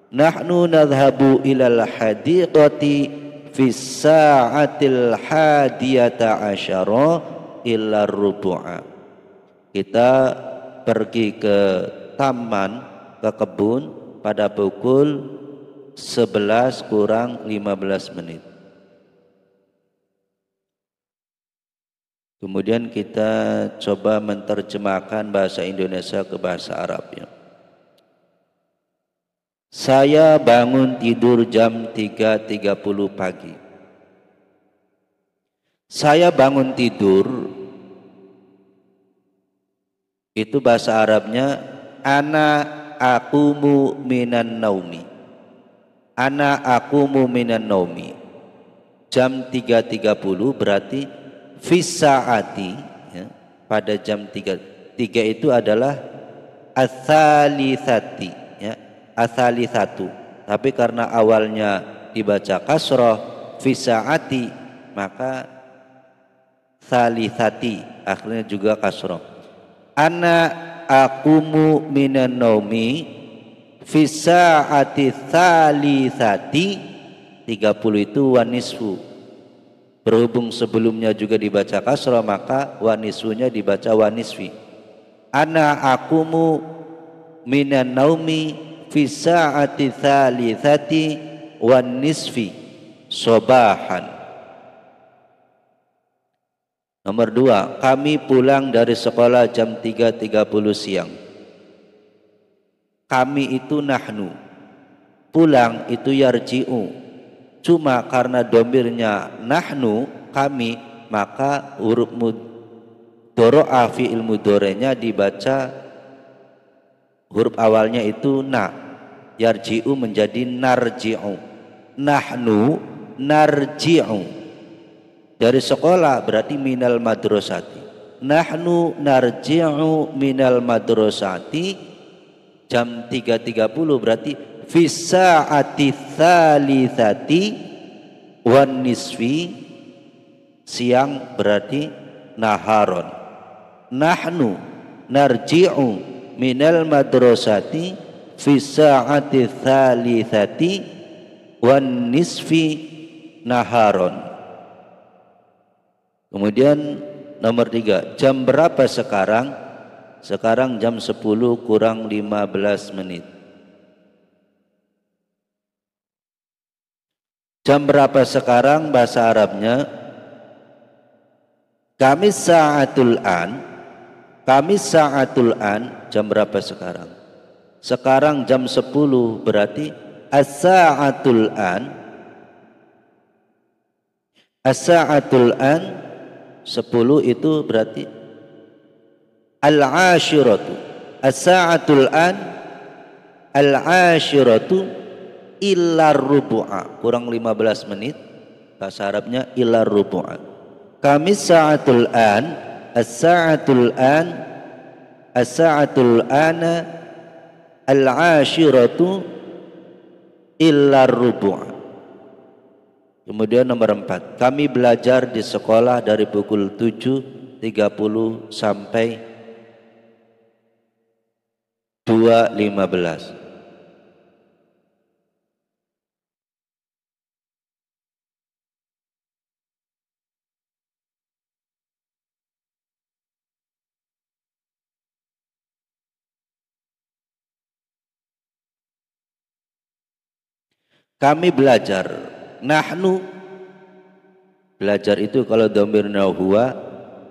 Nahnu nadhhabu ilal hadiqati fi sa'atil hadiyata asyara illa rubu'a. Kita pergi ke taman, ke kebun pada pukul 11 kurang 15 menit. Kemudian kita coba menerjemahkan bahasa Indonesia ke bahasa Arab, ya. Saya bangun tidur jam 3.30 pagi. Saya bangun tidur itu bahasa Arabnya ana aqumu minan naumi. Ana aqumu minan naumi. Jam 3.30 berarti fi sa'ati, ya, pada jam 3 itu adalah ats-tsalitsati, ya, ats-tsalitsatu. Tapi karena awalnya dibaca kasrah fi sa'ati, maka tsalitsati akhirnya juga kasrah. Ana aqumu minan naumi fi sa'ati tsalitsati, 30 itu wanisfu. Berhubung sebelumnya juga dibaca kasrah, maka wanisfunya dibaca wanisfi. Ana aqumu minan naumi fi sa'ati tsalitsati wan nisfi sobahan. Nomor 2, kami pulang dari sekolah jam 3.30 siang. Kami itu nahnu, pulang itu yarji'u. Cuma karena domirnya nahnu, kami, maka huruf mudhari'ah fi'il mudhari'nya dibaca Huruf awalnya itu na. Yarji'u menjadi narji'u. Nahnu narji'u. Dari sekolah berarti minal madrasati. Nahnu narji'u minal madrasati. Jam 3.30 berarti fi sa'ati tsalitsati wan nisfi. Siang berarti naharon. Nahnu narji'u minal madrasati fi sa'ati tsalitsati wan nisfi naharon. Kemudian nomor 3, jam berapa sekarang? Sekarang jam 10 kurang 15 menit. Jam berapa sekarang bahasa Arabnya? Kami sa'atul an. Kami sa'atul an. Jam berapa sekarang? Sekarang jam 10 berarti as-sa'atul an. As-sa'atul an 10 itu berarti al-ashiratu. As-sa'atul an al-ashiratu illa rubu'a, kurang 15 menit. Bahasa Arabnya illa rubu'a. Kami sa'atul an, as-sa'atul an, as-sa'atul ana al-ashiratu illa rubu'a. Kemudian nomor 4, kami belajar di sekolah dari pukul 7.30 sampai 2.15. Kami belajar. Nahnu, belajar itu kalau dhamirnya huwa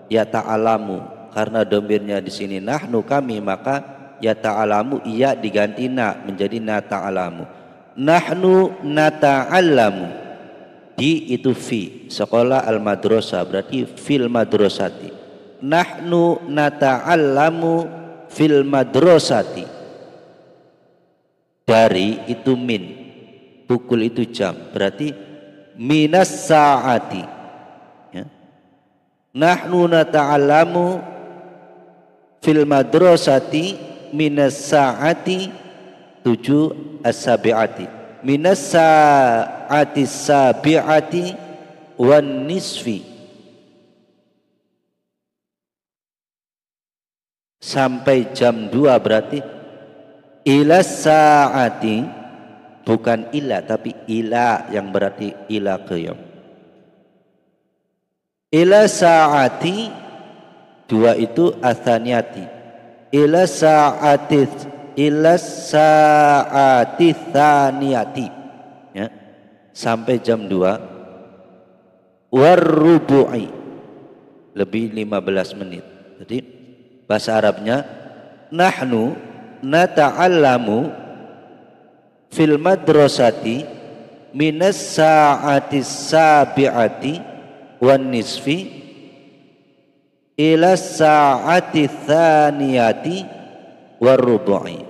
ya ta'alamu, karena dhamirnya di sini nahnu kami, maka ya ta'alamu iya diganti na menjadi na ta'alamu. Nahnu nata'allamu, di itu fi, sekolah al-madrasah berarti fil madrasati. Nahnu nata'allamu fil madrasati, dari itu min, pukul itu jam, berarti minas sa'ati ya. Nahnu nata'allamu fil madrasati minas sa'ati 7 as-sabi'ati, minas sa'ati sabi'ati wan nisfi, sampai jam 2 berarti ila sa'ati, bukan ila tapi ila yang berarti ila qiyam. Ila sa'ati 2 itu atsaniyati. Ila sa'ati tsaniyati ya, sampai jam 2. Warrubu'i, lebih 15 menit. Jadi bahasa Arabnya nahnu nata'allamu fil madrasati minas sa'ati sabi'ati wan nisfi ila sa'ati tsaniyati warrubu'i.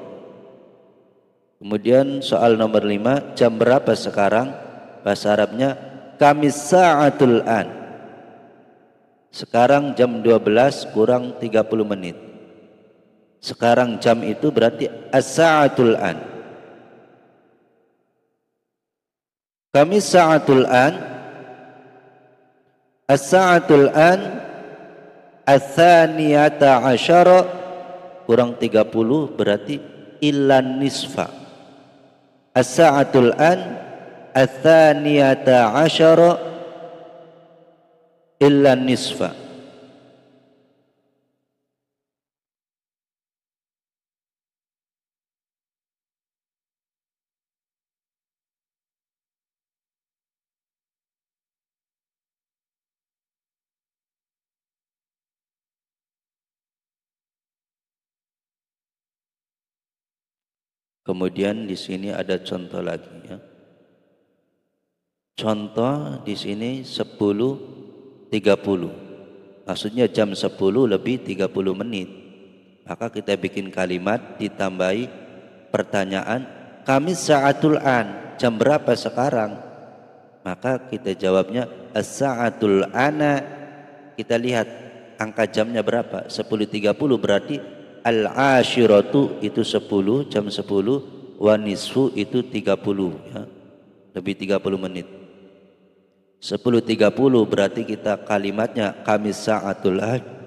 Kemudian soal nomor 5, jam berapa sekarang? Bahasa Arabnya kami sa'atul an. Sekarang jam 12 kurang 30 menit. Sekarang jam itu berarti as-sa'atul an. Kami sa'atul an, as-sa'atul an ats-tsaniyata asyara kurang 30 berarti illan nisfa. As-sa'atul an ats-tsaniyata asyara illan nisfa. Kemudian di sini ada contoh lagi ya. Contoh di sini 10.30. Maksudnya jam 10 lebih 30 menit. Maka kita bikin kalimat ditambahi pertanyaan, kami sa'atul an, jam berapa sekarang? Maka kita jawabnya as-sa'atul ana. Kita lihat angka jamnya berapa, 10.30, berarti al-ashiratu itu 10, jam 10, wa nisfu itu 30 ya. Lebih 30 menit. 10.30 berarti kita kalimatnya kami sa'atul an.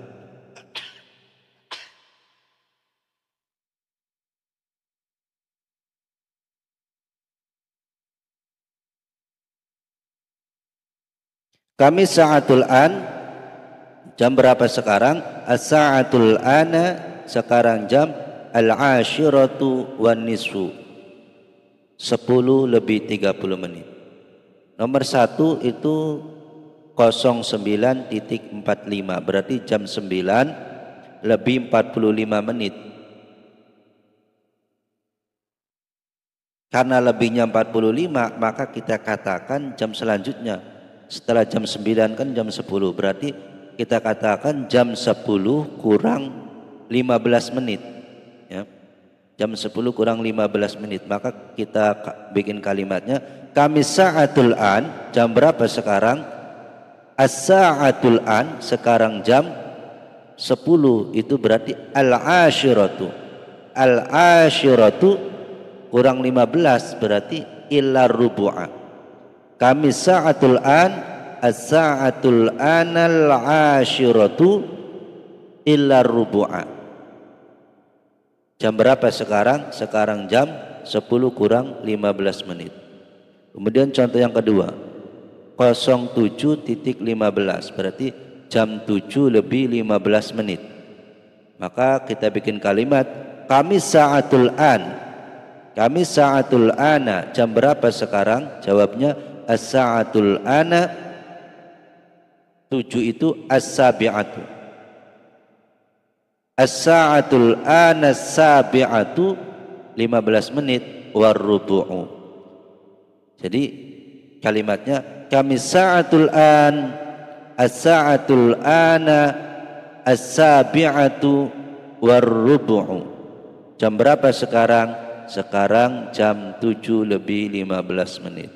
Kami sa'atul an, jam berapa sekarang? As-sa'atul ana, sekarang jam al-ashiratu wan nisfu, 10 lebih 30 menit. Nomor 1 itu 09.45, berarti jam 9 lebih 45 menit. Karena lebihnya 45, maka kita katakan jam selanjutnya setelah jam 9 kan jam 10, berarti kita katakan jam 10 kurang 15 menit ya. Jam 10 kurang 15 menit, maka kita bikin kalimatnya kami sa'atul an, jam berapa sekarang? As-sa'atul an, sekarang jam 10, itu berarti al-ashiratu. Al-ashiratu kurang 15 berarti illa rubu'a. Kami sa'atul an, as-sa'atul anal ashiratu illa rubu'a. Jam berapa sekarang? Sekarang jam 10 kurang 15 menit. Kemudian contoh yang kedua, 07.15 berarti jam 7 lebih 15 menit. Maka kita bikin kalimat kami sa'atul an. Kami sa'atul ana, jam berapa sekarang? Jawabnya as-sa'atul ana, 7 itu as-sabi'atu. As-sa'atul ana as-sabi'atu 15 menit warrubu'u. Jadi kalimatnya kami sa'atul an, as-sa'atul ana as-sabi'atu warrubu'u. Jam berapa sekarang? Sekarang jam 7 lebih 15 menit.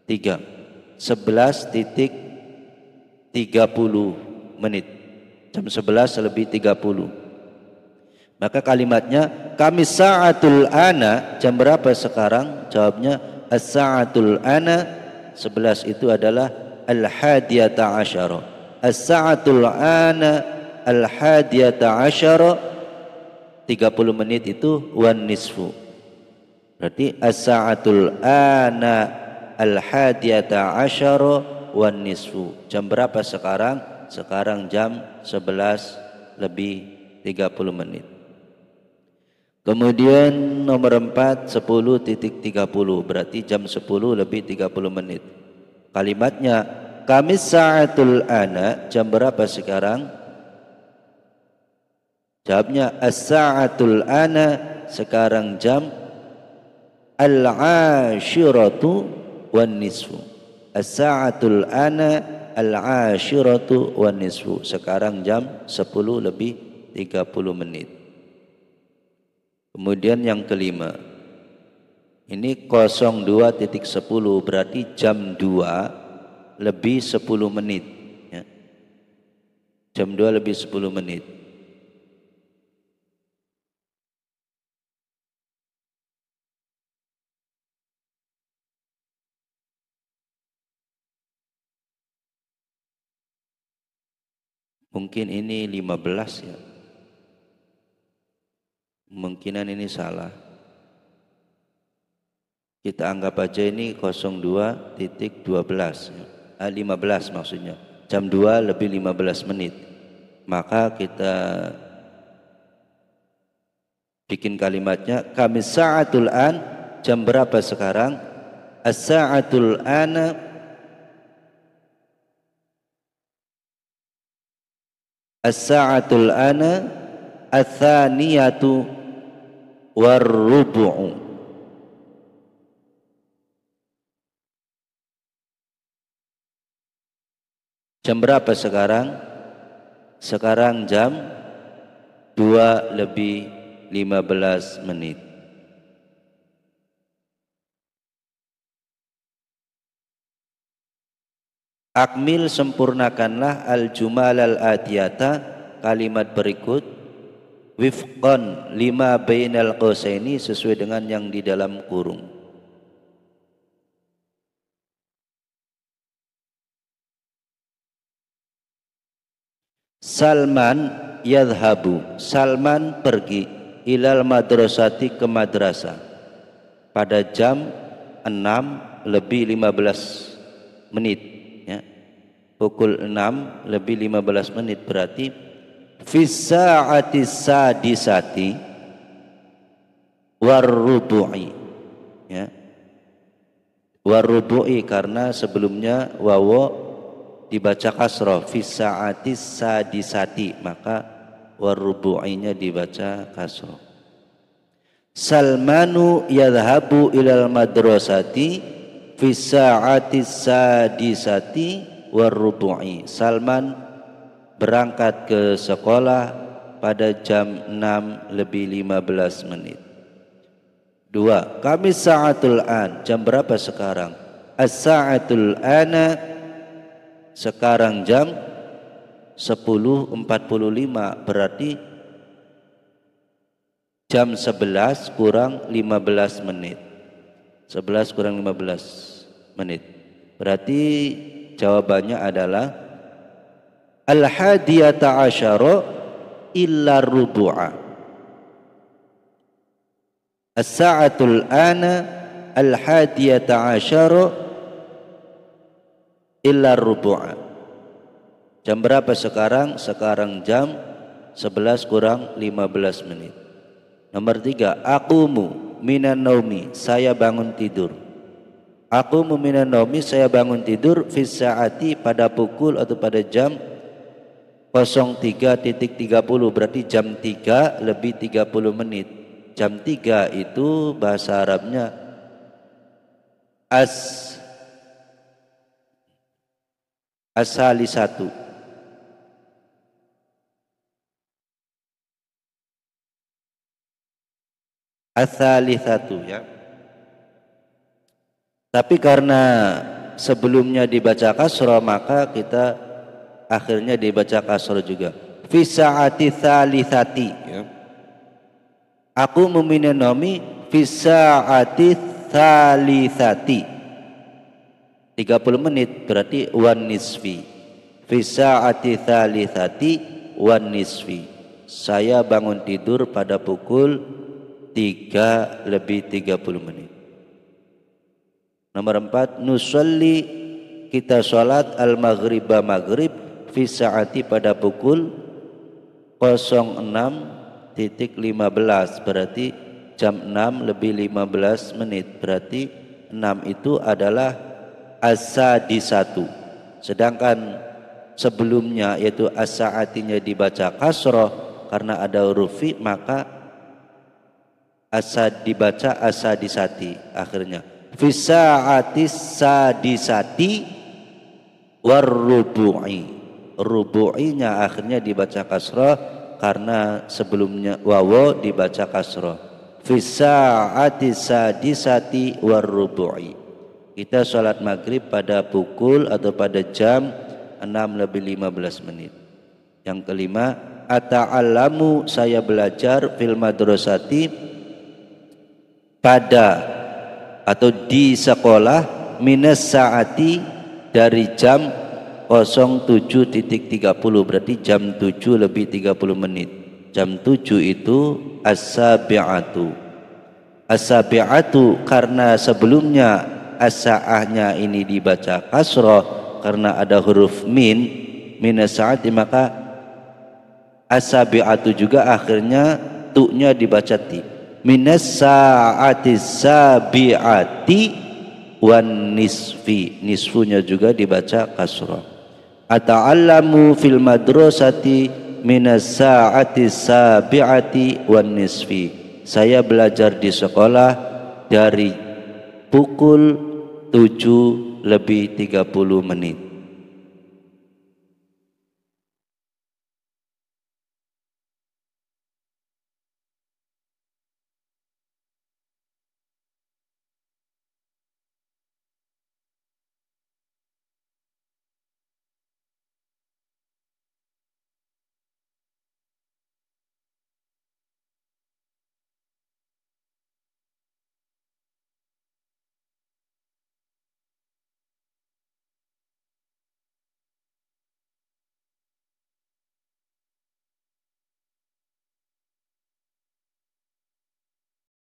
3 11.30 menit, jam 11 lebih 30. Maka kalimatnya kami sa'atul ana, jam berapa sekarang? Jawabnya as-sa'atul ana, 11 itu adalah al-hadiyata asyara. As-sa'atul ana al-hadiyata asyara, 30 menit itu wan nisfu. Berarti as-sa'atul ana al-hadiyata asyara wan nisfu. Jam berapa sekarang? Sekarang jam 11 lebih 30 menit. Kemudian nomor 4 10.30 berarti jam 10 lebih 30 menit. Kalimatnya kami sa'atul ana, jam berapa sekarang? Jawabnya as-sa'atul ana, sekarang jam al-ashiratu wan nisfu. As-sa'atul ana al-ashiratu wan nisfu, sekarang jam 10 lebih 30 menit. Kemudian yang kelima, ini 02.10 berarti jam 2 lebih 10 menit ya. Jam 2 lebih 10 menit. Mungkin ini 15 ya. Kemungkinan ini salah. Kita anggap aja ini 02.12 ya. 15 maksudnya. Jam 2 lebih 15 menit. Maka kita bikin kalimatnya kami sa'atul an, jam berapa sekarang? As-sa'atul ana as-sa'atul ana ats-tsaniyatu warrubu'u. Jam berapa sekarang? Sekarang jam 2 lebih 15 menit. Akmil, sempurnakanlah al-jumal al-atiyata, kalimat berikut, wifqan lima bainal qausaini, sesuai dengan yang di dalam kurung. Salman yadhabu, Salman pergi, ilal madrasati, ke madrasah, pada jam 6 lebih 15 menit, ya. Pukul 6 lebih 15 menit, berarti fis sa'ati sadisati warrubu'i, ya. Warrubu'i karena sebelumnya wawo dibaca kasroh, fis sa'ati sadisati, maka warrubu'inya dibaca kasroh. Salmanu yadhabu ilal madrasati fis sa'ati sadisati warrubu'i, Salman berangkat ke sekolah pada jam 6 lebih 15 menit. 2. Kami sa'atul an, jam berapa sekarang? As-sa'atul ana, sekarang jam 10.45, berarti jam 11 kurang 15 menit. 11 kurang 15 menit. Berarti jawabannya adalah al-hadiyata asyara illa rubu'a. As-sa'atul ana al-hadiyata asyara illa rubu'a. Jam berapa sekarang? Sekarang jam 11 kurang 15 menit. Nomor 3, aqumu minan naumi, saya bangun tidur. Aqumu minan naumi, saya bangun tidur, fis sa'ati, pada pukul atau pada jam 03.30, berarti jam 3 lebih 30 menit. Jam 3 itu bahasa Arabnya as-salisatu. As-salisatu, ya. Tapi karena sebelumnya dibaca kasroh, maka kita akhirnya dibaca kasroh juga. Fi sa'ati tsalitsati, ya. Aku minan naumi fi sa'ati tsalitsati. 30 menit, berarti wan nisfi. Fi sa'ati tsalitsati wan nisfi. Saya bangun tidur pada pukul 3 lebih 30 menit. Nomor 4, nusolli, kita sholat al-maghriba, maghrib, fi sa'ati, pada pukul 06.15, berarti jam 6 lebih 15 menit, berarti 6 itu adalah as-sadisatu. Sedangkan sebelumnya yaitu as-sa'atinya dibaca kasroh karena ada huruf fi, maka asad dibaca as-sadisati akhirnya. Fi sa'ati sadisati warrubu'i, rubu'inya akhirnya dibaca kasroh karena sebelumnya wawo dibaca kasroh. Fi sa'ati sadisati warrubu'i. Kita sholat maghrib pada pukul atau pada jam 6 lebih 15 menit. Yang kelima, ata'allamu, saya belajar, fil madrasati, pada atau di sekolah, minas sa'ati, dari jam 07.30, berarti jam 7 lebih 30 menit. Jam 7 itu as-sabi'atu. As-sabi'atu karena sebelumnya as-sa'ahnya ini dibaca kasroh karena ada huruf minas sa'ati, maka as-sabi'atu juga akhirnya tu'nya dibaca ti. Minas sa'ati sabi'ati wan nisfi, nisfunya juga dibaca kasroh. Ata'allamu fil madrasati minas sa'ati sabi'ati wan nisfi, saya belajar di sekolah dari pukul 7 lebih 30 menit.